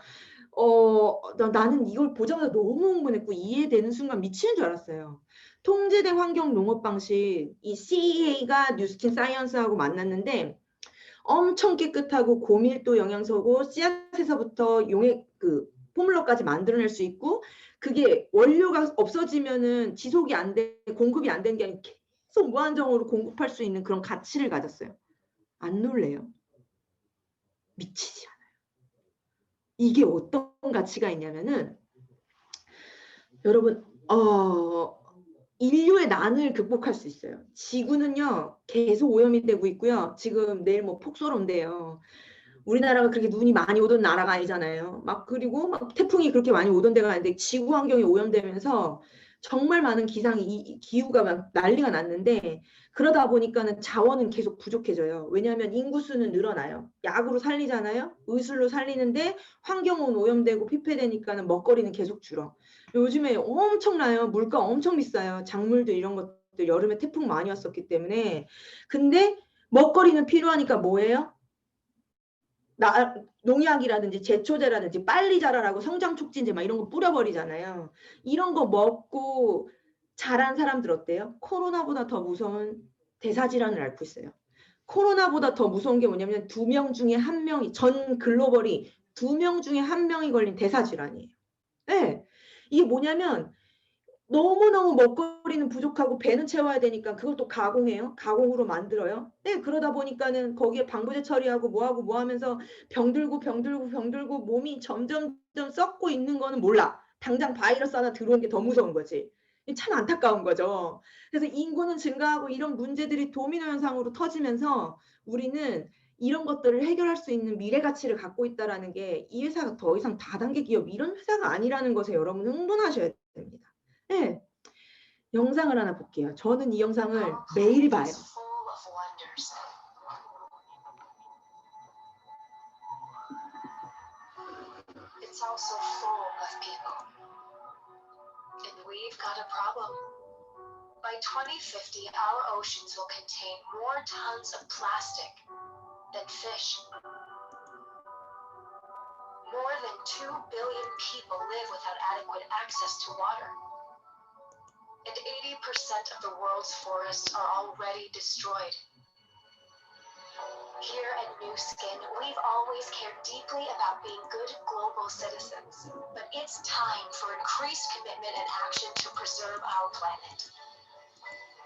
나는 이걸 보자마자 너무 흥분했고 이해되는 순간 미치는 줄 알았어요. 통제된 환경 농업 방식, 이 CEA가 뉴스킨 사이언스하고 만났는데 엄청 깨끗하고 고밀도 영양소고 씨앗에서부터 용액 포뮬러까지 만들어낼 수 있고 그게 원료가 없어지면은 지속이 안 돼, 공급이 안 되는 게 아니라 계속 무한정으로 공급할 수 있는 그런 가치를 가졌어요. 안 놀래요? 미치지 않아요. 이게 어떤 가치가 있냐면은 여러분 인류의 난을 극복할 수 있어요. 지구는요 계속 오염이 되고 있고요. 지금 내일 뭐 폭설 온대요. 우리나라가 그렇게 눈이 많이 오던 나라가 아니잖아요. 그리고 태풍이 그렇게 많이 오던 데가 아닌데 지구 환경이 오염되면서 정말 많은 기후가 막 난리가 났는데 그러다 보니까는 자원은 계속 부족해져요. 왜냐하면 인구수는 늘어나요. 약으로 살리잖아요. 의술로 살리는데 환경은 오염되고 피폐되니까는 먹거리는 계속 줄어. 요즘에 엄청나요. 물가 엄청 비싸요. 작물도 이런 것들 여름에 태풍 많이 왔었기 때문에. 근데 먹거리는 필요하니까 뭐예요? 농약이라든지 제초제라든지 빨리 자라라고 성장촉진제 막 이런 거 뿌려버리잖아요. 이런 거 먹고 자란 사람들 어때요? 코로나보다 더 무서운 대사질환을 앓고 있어요. 코로나보다 더 무서운 게 뭐냐면 2명 중에 1명이 전 글로벌이 2명 중에 1명이 걸린 대사질환이에요. 네. 이게 뭐냐면 너무너무 먹거리는 부족하고 배는 채워야 되니까 그걸 또 가공해요. 가공으로 만들어요. 네, 그러다 보니까는 거기에 방부제 처리하고 뭐하고 뭐 하면서 병들고 몸이 점점 썩고 있는 거는 몰라. 당장 바이러스 하나 들어온 게 더 무서운 거지. 참 안타까운 거죠. 그래서 인구는 증가하고 이런 문제들이 도미노 현상으로 터지면서 우리는 이런 것들을 해결할 수 있는 미래 가치를 갖고 있다는 게 이 회사가 더 이상 다단계 기업 이런 회사가 아니라는 것에 여러분 흥분하셔야 됩니다. 네. 영상을 하나 볼게요. 저는 이 영상을 매일 봐요. It's also full of people. And we've got a problem. By 2050, our oceans will contain more tons of plastic than fish. More than 2 billion people live without adequate access to water. And 80% of the world's forests are already destroyed. Here at Nu Skin, we've always cared deeply about being good global citizens. But it's time for increased commitment and action to preserve our planet.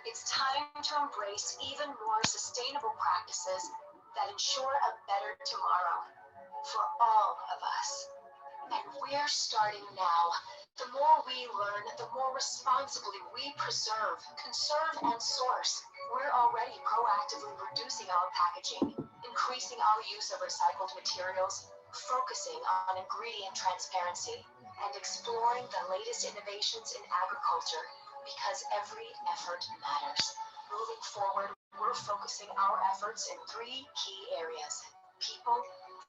It's time to embrace even more sustainable practices that ensure a better tomorrow for all of us. And we're starting now. The more we learn, the more responsibly we preserve, conserve, and source. We're already proactively reducing our packaging, increasing our use of recycled materials, focusing on ingredient transparency, and exploring the latest innovations in agriculture, because every effort matters. Moving forward, we're focusing our efforts in 3 key areas: people,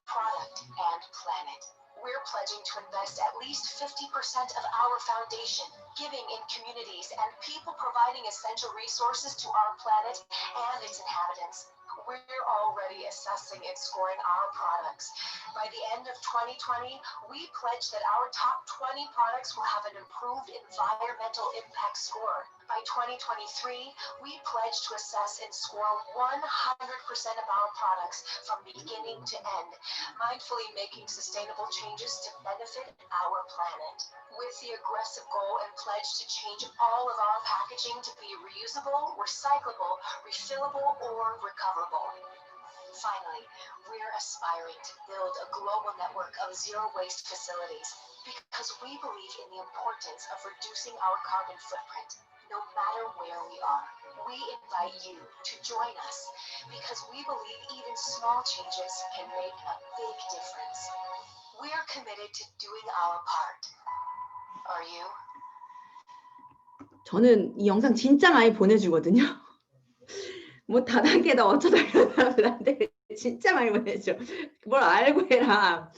product, and planet. We're pledging to invest at least 50% of our foundation, giving in communities and people providing essential resources to our planet and its inhabitants. We're already assessing and scoring our products. By the end of 2020, we pledge that our top 20 products will have an improved environmental impact score. By 2023, we pledge to assess and score 100% of our products from beginning to end, mindfully making sustainable changes to benefit our planet. With the aggressive goal and pledge to change all of our packaging to be reusable, recyclable, refillable, or recoverable. Finally, we're aspiring to build a global network of zero-waste facilities because we believe in the importance of reducing our carbon footprint, no matter where we are. We invite you to join us because we believe even small changes can make a big difference. We're committed to doing our part. Are you? 저는 이 영상 진짜 많이 보내주거든요. 뭐 다단계다 어쩌다 이런 사람들한테 진짜 많이 보내줘. 뭘 알고 해라.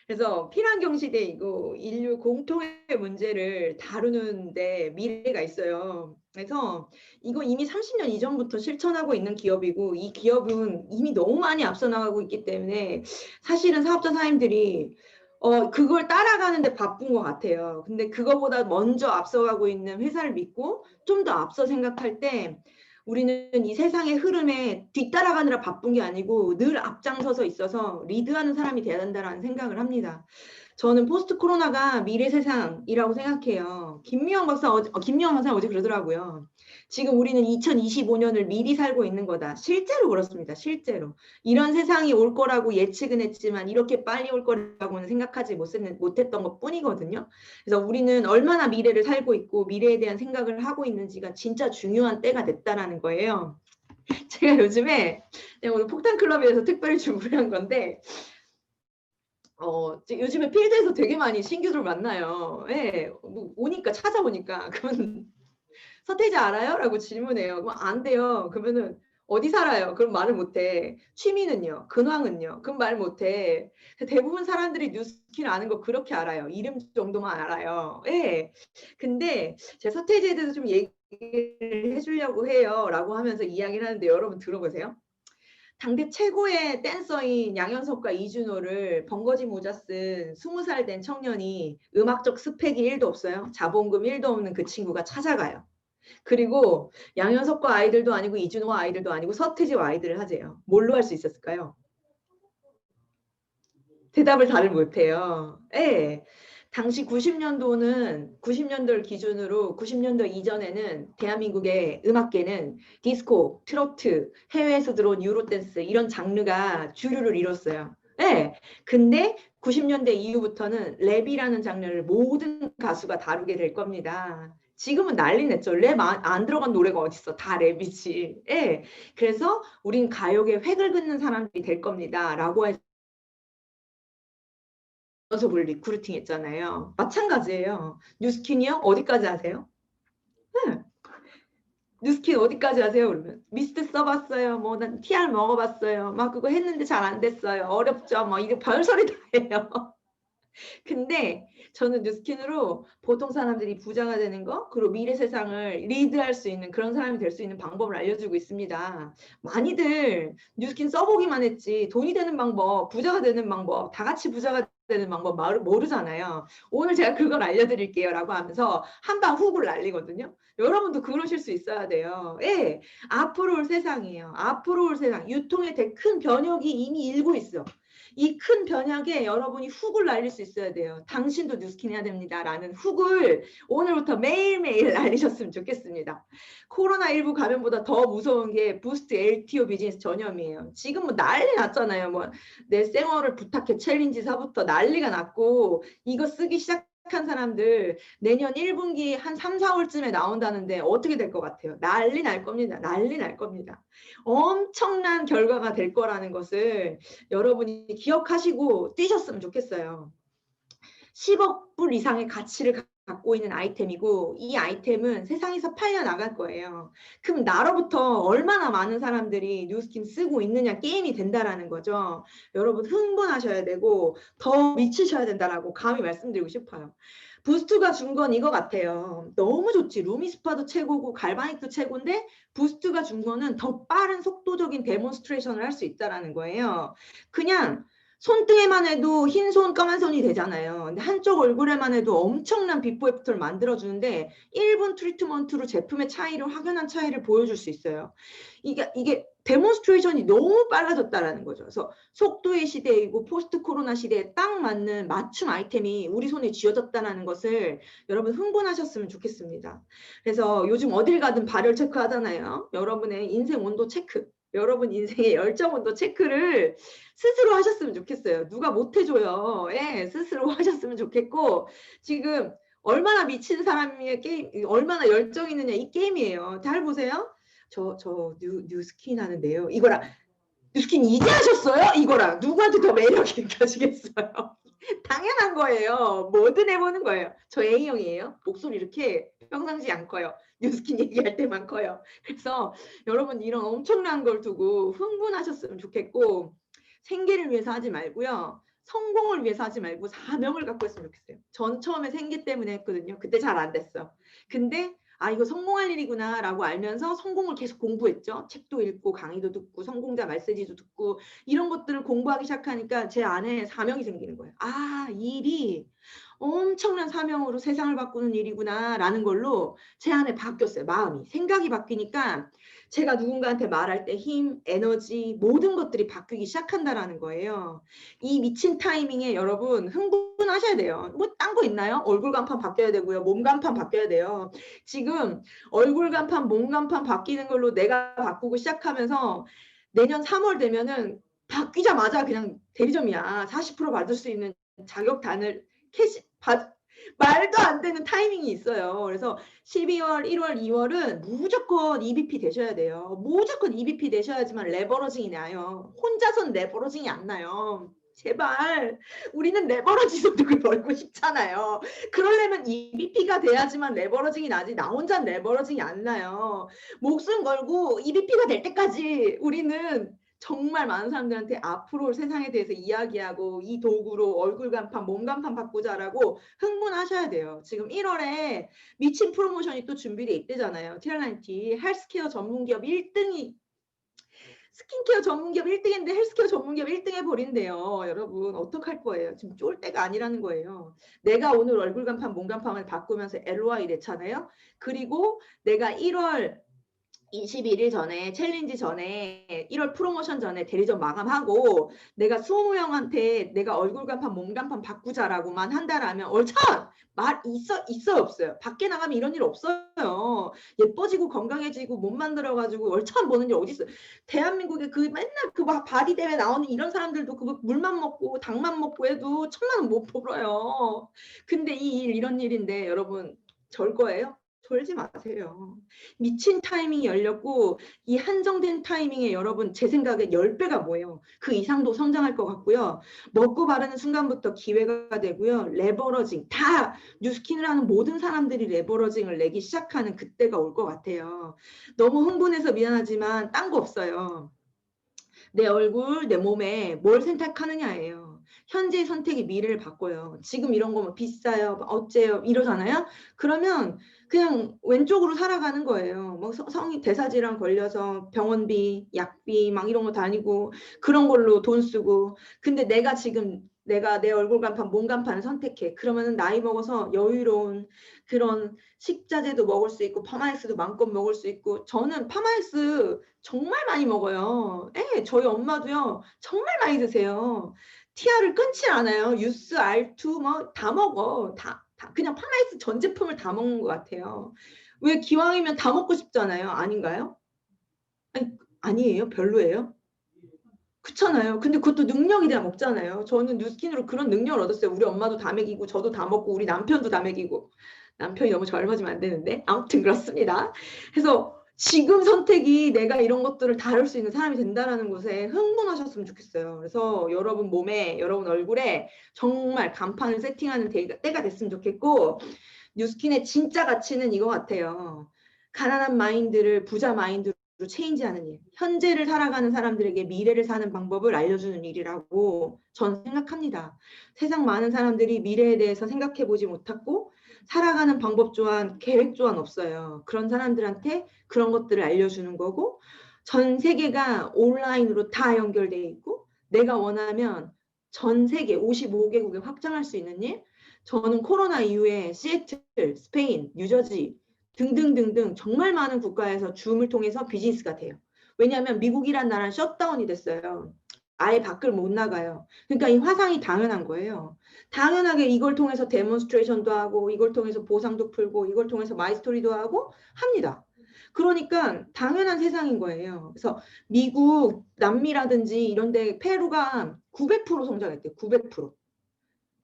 그래서 필환경 시대이고 인류 공통의 문제를 다루는데 미래가 있어요. 그래서 이거 이미 30년 이전부터 실천하고 있는 기업이고 이 기업은 이미 너무 많이 앞서 나가고 있기 때문에 사실은 사업자 사장님들이 그걸 따라가는데 바쁜 것 같아요. 근데 그거보다 먼저 앞서가고 있는 회사를 믿고 좀 더 앞서 생각할 때 우리는 이 세상의 흐름에 뒤따라가느라 바쁜 게 아니고 늘 앞장서서 있어서 리드하는 사람이 돼야 된다는 생각을 합니다. 저는 포스트 코로나가 미래 세상이라고 생각해요. 김미영 박사 어제 그러더라고요. 지금 우리는 2025년을 미리 살고 있는 거다. 실제로 그렇습니다. 실제로. 이런 세상이 올 거라고 예측은 했지만 이렇게 빨리 올 거라고는 생각하지 못했던 것 뿐이거든요. 그래서 우리는 얼마나 미래를 살고 있고 미래에 대한 생각을 하고 있는지가 진짜 중요한 때가 됐다라는 거예요. 제가 요즘에 오늘 폭탄클럽에서 특별히 준비한 건데 요즘에 필드에서 되게 많이 신규들 만나요. 예, 뭐 오니까 찾아오니까 그러면 서태지 알아요? 라고 질문해요. 그럼 안 돼요. 그러면은 어디 살아요? 그럼 말을 못해. 취미는요? 근황은요? 그럼 말 못해. 대부분 사람들이 뉴스킨을 아는 거 그렇게 알아요. 이름 정도만 알아요. 예. 근데 제 서태지에 대해서 좀 얘기를 해주려고 해요. 라고 하면서 이야기를 하는데 여러분 들어보세요. 당대 최고의 댄서인 양현석과 이준호를 번거지 모자 쓴 20살 된 청년이 음악적 스펙이 1도 없어요. 자본금 1도 없는 그 친구가 찾아가요. 그리고 양현석과 아이들도 아니고 이준호와 아이들도 아니고 서태지와 아이들을 하재요. 뭘로 할 수 있었을까요? 대답을 다들 못해요. 예. 당시 90년도는 90년도를 기준으로 90년도 이전에는 대한민국의 음악계는 디스코, 트로트, 해외에서 들어온 유로댄스 이런 장르가 주류를 이뤘어요. 예. 근데 90년대 이후부터는 랩이라는 장르를 모든 가수가 다루게 될 겁니다. 지금은 난리 났죠. 랩 안 들어간 노래가 어딨어. 다 랩이지. 예. 그래서 우린 가요계 획을 긋는 사람들이 될 겁니다. 라고 해서 연속을 리크루팅 했잖아요. 마찬가지예요. 뉴스킨이요? 어디까지 아세요? 네. 뉴스킨 어디까지 아세요? 그러면 미스트 써봤어요. 뭐 난 TR 먹어봤어요. 막 그거 했는데 잘 안 됐어요. 어렵죠. 뭐 이게 별소리 다 해요. 근데 저는 뉴스킨으로 보통 사람들이 부자가 되는 거, 그리고 미래 세상을 리드할 수 있는 그런 사람이 될 수 있는 방법을 알려주고 있습니다. 많이들 뉴스킨 써보기만 했지 돈이 되는 방법, 부자가 되는 방법, 다 같이 부자가 되는 방법 모르잖아요. 오늘 제가 그걸 알려드릴게요 라고 하면서 한방 훅을 날리거든요. 여러분도 그러실 수 있어야 돼요. 예, 앞으로 올 세상이에요. 앞으로 올 세상. 유통의 큰 변혁이 이미 일고 있어. 이 큰 변혁에 여러분이 훅을 날릴 수 있어야 돼요. 당신도 뉴스킨 해야 됩니다. 라는 훅을 오늘부터 매일매일 날리셨으면 좋겠습니다. 코로나19 감염보다 더 무서운 게 부스트 LTO 비즈니스 전염이에요. 지금 뭐 난리 났잖아요. 뭐 내 쌩얼을 부탁해 챌린지사부터 난리가 났고 이거 쓰기 시작한 사람들 내년 1분기 한 3, 4월쯤에 나온다는데 어떻게 될 것 같아요? 난리 날 겁니다. 난리 날 겁니다. 엄청난 결과가 될 거라는 것을 여러분이 기억하시고 뛰셨으면 좋겠어요. 10억 불 이상의 가치를 갖고 있는 아이템이고 이 아이템은 세상에서 팔려 나갈 거예요. 그럼 나로부터 얼마나 많은 사람들이 뉴스킨 쓰고 있느냐 게임이 된다라는 거죠. 여러분 흥분하셔야 되고 더 미치셔야 된다라고 감히 말씀드리고 싶어요. 부스트가 준 건 이거 같아요. 너무 좋지. 루미스파도 최고고 갈바닉도 최고인데 부스트가 준 거는 더 빠른 속도적인 데몬스트레이션을 할 수 있다라는 거예요. 그냥 손등에만 해도 흰 손, 까만 손이 되잖아요. 근데 한쪽 얼굴에만 해도 엄청난 비포 애프터를 만들어주는데 1분 트리트먼트로 제품의 차이를 확연한 차이를 보여줄 수 있어요. 이게 데몬스트레이션이 너무 빨라졌다라는 거죠. 그래서 속도의 시대이고 포스트 코로나 시대에 딱 맞는 맞춤 아이템이 우리 손에 쥐어졌다는 것을 여러분 흥분하셨으면 좋겠습니다. 그래서 요즘 어딜 가든 발열 체크하잖아요. 여러분의 인생 온도 체크. 여러분 인생의 열정 온도 체크를 스스로 하셨으면 좋겠어요. 누가 못 해줘요. 예, 스스로 하셨으면 좋겠고 지금 얼마나 미친 사람의 게임, 얼마나 열정 있느냐 이 게임이에요. 잘 보세요. 저 뉴스킨 하는데요. 이거랑 뉴스킨 이제 하셨어요? 이거랑 누구한테 더 매력이 느껴지겠어요? 당연한 거예요. 뭐든 해보는 거예요. 저 A형이에요. 목소리 이렇게 평상시 안 커요. 뉴스킨 얘기할 때만 커요. 그래서 여러분 이런 엄청난 걸 두고 흥분하셨으면 좋겠고 생계를 위해서 하지 말고요. 성공을 위해서 하지 말고 사명을 갖고 했으면 좋겠어요. 전 처음에 생계 때문에 했거든요. 그때 잘 안 됐어. 근데 이거 성공할 일이구나 라고 알면서 성공을 계속 공부했죠. 책도 읽고 강의도 듣고 성공자 메시지도 듣고 이런 것들을 공부하기 시작하니까 제 안에 사명이 생기는 거예요. 이 일이 엄청난 사명으로 세상을 바꾸는 일이구나 라는 걸로 제 안에 바뀌었어요. 마음이. 생각이 바뀌니까 제가 누군가한테 말할 때 힘, 에너지 모든 것들이 바뀌기 시작한다라는 거예요. 이 미친 타이밍에 여러분 흥분하셔야 돼요. 뭐 딴 거 있나요? 얼굴 간판 바뀌어야 되고요. 몸 간판 바뀌어야 돼요. 지금 얼굴 간판, 몸 간판 바뀌는 걸로 내가 바꾸고 시작하면서 내년 3월 되면은 바뀌자마자 그냥 대리점이야. 40% 받을 수 있는 자격단을 말도 안 되는 타이밍이 있어요. 그래서 12월, 1월, 2월은 무조건 EBP 되셔야 돼요. 무조건 EBP 되셔야지만 레버러징이 나요. 혼자선 레버러징이 안 나요. 제발 우리는 레버러지 소득을 벌고 싶잖아요. 그러려면 EBP가 돼야지만 레버러징이 나지 나 혼자 레버러징이 안 나요. 목숨 걸고 EBP가 될 때까지 우리는 정말 많은 사람들한테 앞으로 세상에 대해서 이야기하고 이 도구로 얼굴 간판, 몸 간판 바꾸자라고 흥분하셔야 돼요. 지금 1월에 미친 프로모션이 또 준비돼 있대잖아요. 티알라인티 헬스케어 전문기업 1등이 스킨케어 전문기업 1등인데 헬스케어 전문기업 1등 해버린대요. 여러분 어떡할 거예요? 지금 쫄 때가 아니라는 거예요. 내가 오늘 얼굴 간판, 몸 간판을 바꾸면서 LOI 냈잖아요. 그리고 내가 1월 21일 전에 챌린지 전에 1월 프로모션 전에 대리점 마감하고 내가 20명한테 내가 얼굴 간판 몸 간판 바꾸자라고만 한다라면 얼참 말 있어요 없어요? 밖에 나가면 이런 일 없어요. 예뻐지고 건강해지고 몸 만들어가지고 얼참 보는 일 어디 있어요? 대한민국에 그 맨날 그 바디 대회 나오는 이런 사람들도 그 물만 먹고 닭만 먹고 해도 1,000만 원 못 벌어요. 근데 이 일 이런 일인데 여러분 절 거예요? 졸지 마세요. 미친 타이밍이 열렸고 이 한정된 타이밍에 여러분 제 생각에 10배가 뭐예요. 그 이상도 성장할 것 같고요. 먹고 바르는 순간부터 기회가 되고요. 레버러징 다 뉴스킨을 하는 모든 사람들이 레버러징을 내기 시작하는 그때가 올 것 같아요. 너무 흥분해서 미안하지만 딴 거 없어요. 내 얼굴, 내 몸에 뭘 선택하느냐예요. 현재의 선택이 미래를 바꿔요. 지금 이런 거뭐 비싸요, 어째요 이러잖아요. 그러면 그냥 왼쪽으로 살아가는 거예요. 뭐 성이 대사질환 걸려서 병원비, 약비 막 이런 거 다니고 그런 걸로 돈 쓰고. 근데 내가 지금 내가 내 얼굴 간판, 몸 간판을 선택해. 그러면은 나이 먹어서 여유로운 그런 식자재도 먹을 수 있고 파마엑스도 마음껏 먹을 수 있고 저는 파마엑스 정말 많이 먹어요. 예, 저희 엄마도요. 정말 많이 드세요. 티아를 끊지 않아요. 유스, R2 뭐 다 먹어. 다 그냥 파마엑스 전 제품을 다 먹는 것 같아요. 왜 기왕이면 다 먹고 싶잖아요. 아닌가요? 아니, 아니에요? 별로예요? 그렇잖아요. 근데 그것도 능력이 돼야 먹잖아요. 저는 뉴스킨으로 그런 능력을 얻었어요. 우리 엄마도 다 먹이고 저도 다 먹고 우리 남편도 다 먹이고. 남편이 너무 젊어지면 안 되는데 아무튼 그렇습니다. 그래서 지금 선택이 내가 이런 것들을 다룰 수 있는 사람이 된다는 것에 흥분하셨으면 좋겠어요. 그래서 여러분 몸에 여러분 얼굴에 정말 간판을 세팅하는 때가 됐으면 좋겠고 뉴스킨의 진짜 가치는 이거 같아요. 가난한 마인드를 부자 마인드로 체인지하는 일. 현재를 살아가는 사람들에게 미래를 사는 방법을 알려주는 일이라고 전 생각합니다. 세상 많은 사람들이 미래에 대해서 생각해 보지 못하고 살아가는 방법 또한 계획 또한 없어요. 그런 사람들한테 그런 것들을 알려주는 거고 전 세계가 온라인으로 다 연결돼 있고 내가 원하면 전 세계 55개국에 확장할 수 있는 일. 저는 코로나 이후에 시애틀, 스페인, 뉴저지 등등등등 정말 많은 국가에서 줌을 통해서 비즈니스가 돼요. 왜냐하면 미국이란 나라는 셧다운이 됐어요. 아예 밖을 못 나가요. 그러니까 이 화상이 당연한 거예요. 당연하게 이걸 통해서 데몬스트레이션도 하고 이걸 통해서 보상도 풀고 이걸 통해서 마이스토리도 하고 합니다. 그러니까 당연한 세상인 거예요. 그래서 미국, 남미라든지 이런 데 페루가 900% 성장했대요. 900%.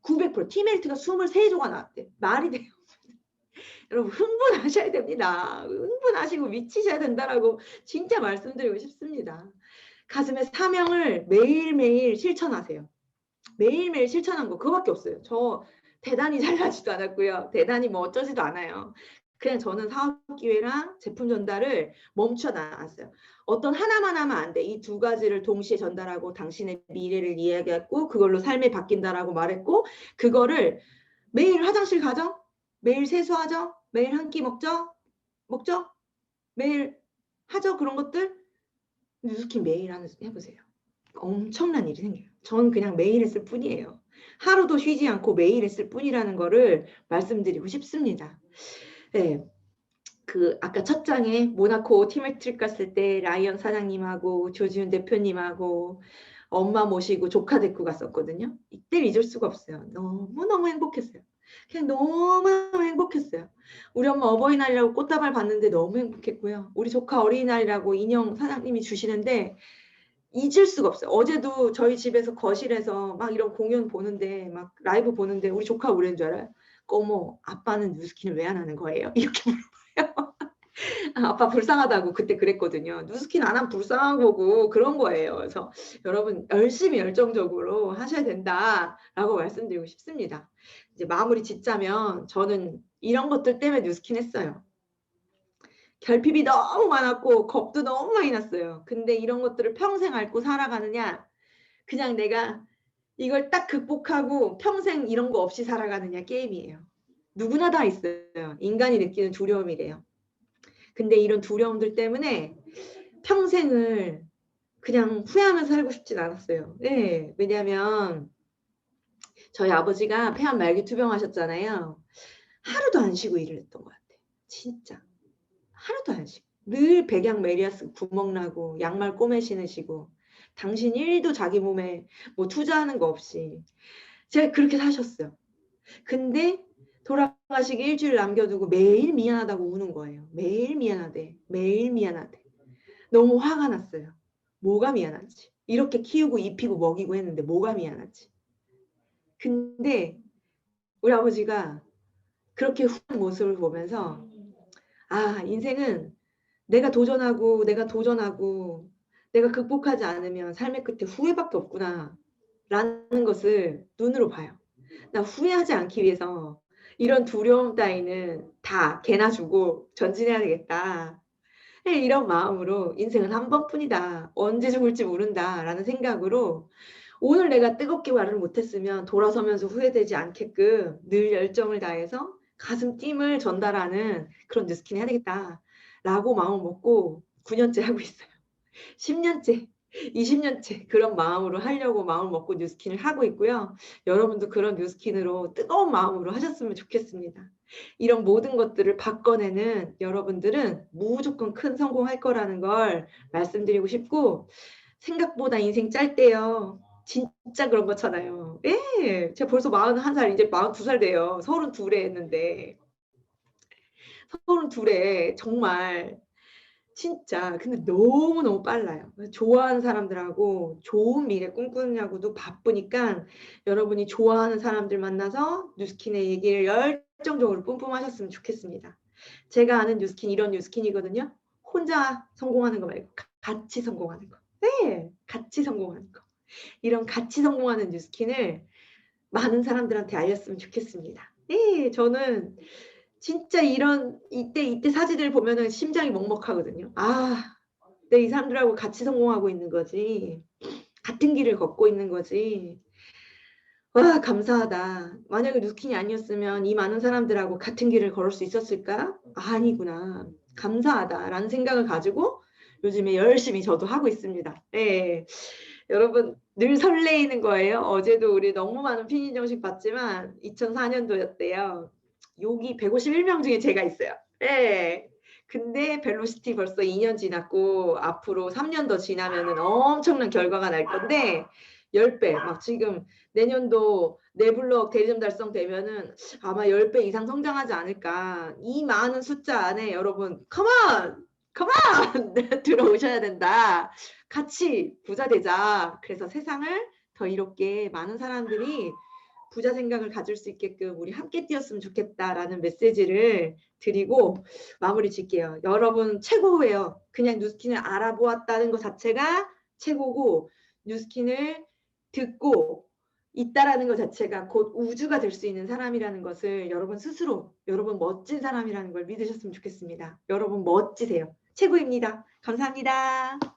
900%. 티메리트가 23조가 나왔대. 말이 돼요. 여러분 흥분하셔야 됩니다. 흥분하시고 미치셔야 된다라고 진짜 말씀드리고 싶습니다. 가슴에 사명을 매일매일 실천하세요. 매일매일 실천한 거 그거밖에 없어요. 저 대단히 잘나지도 않았고요. 대단히 뭐 어쩌지도 않아요. 그냥 저는 사업 기회랑 제품 전달을 멈춰 놨어요. 어떤 하나만 하면 안 돼. 이 두 가지를 동시에 전달하고 당신의 미래를 이야기했고 그걸로 삶이 바뀐다라고 말했고 그거를 매일 화장실 가죠? 매일 세수하죠? 매일 한 끼 먹죠? 매일 하죠? 그런 것들? 뉴스킨 매일 해보세요. 엄청난 일이 생겨요. 전 그냥 매일 했을 뿐이에요. 하루도 쉬지 않고 매일 했을 뿐이라는 거를 말씀드리고 싶습니다. 네. 그 아까 첫 장에 모나코 티메트릭 갔을 때 라이언 사장님하고 조지훈 대표님하고 엄마 모시고 조카 데리고 갔었거든요. 이때를 잊을 수가 없어요. 너무너무 행복했어요. 그냥 너무너무 행복했어요. 우리 엄마 어버이날이라고 꽃다발 받는데 너무 행복했고요. 우리 조카 어린이날이라고 인형 사장님이 주시는데 잊을 수가 없어요. 어제도 저희 집에서 거실에서 막 이런 공연 보는데 막 라이브 보는데 우리 조카 뭐라는 줄 알아요? 어머 아빠는 뉴스킨을 왜 안 하는 거예요? 이렇게 물어봐요. 아빠 불쌍하다고 그때 그랬거든요. 누스킨 안 하면 불쌍한 거고 그런 거예요. 그래서 여러분 열심히 열정적으로 하셔야 된다라고 말씀드리고 싶습니다. 이제 마무리 짓자면 저는 이런 것들 때문에 누스킨 했어요. 결핍이 너무 많았고 겁도 너무 많이 났어요. 근데 이런 것들을 평생 앓고 살아가느냐, 그냥 내가 이걸 딱 극복하고 평생 이런 거 없이 살아가느냐 게임이에요. 누구나 다 있어요. 인간이 느끼는 두려움이래요. 근데 이런 두려움들 때문에 평생을 그냥 후회하면서 살고 싶진 않았어요. 네, 왜냐하면 저희 아버지가 폐암 말기 투병하셨잖아요. 하루도 안 쉬고 일을 했던 것 같아요. 진짜 하루도 안 쉬고 늘 백약 메리아스 구멍 나고 양말 꼬매 신으시고 당신 일도 자기 몸에 뭐 투자하는 거 없이 제가 그렇게 사셨어요. 근데 돌아가시기 일주일 남겨두고 매일 미안하다고 우는 거예요. 매일 미안하대. 매일 미안하대. 너무 화가 났어요. 뭐가 미안하지? 이렇게 키우고 입히고 먹이고 했는데 뭐가 미안하지? 근데 우리 아버지가 그렇게 후한 모습을 보면서 아, 인생은 내가 도전하고 내가 극복하지 않으면 삶의 끝에 후회밖에 없구나 라는 것을 눈으로 봐요. 나 후회하지 않기 위해서 이런 두려움 따위는 다 개나 주고 전진해야 되겠다. 이런 마음으로 인생은 한 번뿐이다. 언제 죽을지 모른다. 라는 생각으로 오늘 내가 뜨겁게 말을 못했으면 돌아서면서 후회되지 않게끔 늘 열정을 다해서 가슴 띵을 전달하는 그런 뉴스킨 해야 되겠다. 라고 마음 먹고 9년째 하고 있어요. 10년째, 20년째 그런 마음으로 하려고 마음을 먹고 뉴스킨을 하고 있고요. 여러분도 그런 뉴스킨으로 뜨거운 마음으로 하셨으면 좋겠습니다. 이런 모든 것들을 바꿔내는 여러분들은 무조건 큰 성공할 거라는 걸 말씀드리고 싶고, 생각보다 인생 짧대요. 진짜 그런 거잖아요. 예, 제가 벌써 41살, 이제 42살 돼요. 32에 했는데. 32에 정말 진짜 근데 너무너무 빨라요. 좋아하는 사람들하고 좋은 미래 꿈꾸느냐고도 바쁘니까 여러분이 좋아하는 사람들 만나서 뉴스킨의 얘기를 열정적으로 뿜뿜하셨으면 좋겠습니다. 제가 아는 뉴스킨 이런 뉴스킨이거든요. 혼자 성공하는 거 말고 같이 성공하는 거. 네, 같이 성공하는 거. 이런 같이 성공하는 뉴스킨을 많은 사람들한테 알렸으면 좋겠습니다. 네, 저는 진짜 이런 이때 사진을 보면은 심장이 먹먹하거든요. 아, 내 이 사람들하고 같이 성공하고 있는 거지. 같은 길을 걷고 있는 거지. 와, 감사하다. 만약에 루킨이 아니었으면 이 많은 사람들하고 같은 길을 걸을 수 있었을까? 아니구나. 감사하다라는 생각을 가지고 요즘에 열심히 저도 하고 있습니다. 네. 여러분 늘 설레이는 거예요. 어제도 우리 너무 많은 핀 인정식 봤지만 2004년도였대요. 여기 151명 중에 제가 있어요. 네. 근데 벨로시티 벌써 2년 지났고 앞으로 3년 더 지나면은 엄청난 결과가 날 건데 10배 막 지금 내년도 네블럭 대리점 달성되면은 아마 10배 이상 성장하지 않을까. 이 많은 숫자 안에 여러분 컴온! 컴온! 들어오셔야 된다. 같이 부자 되자. 그래서 세상을 더 이롭게 많은 사람들이 부자 생각을 가질 수 있게끔 우리 함께 뛰었으면 좋겠다라는 메시지를 드리고 마무리 짓게요. 여러분 최고예요. 그냥 뉴스킨을 알아보았다는 것 자체가 최고고 뉴스킨을 듣고 있다라는 것 자체가 곧 우주가 될 수 있는 사람이라는 것을 여러분 스스로 여러분 멋진 사람이라는 걸 믿으셨으면 좋겠습니다. 여러분 멋지세요. 최고입니다. 감사합니다.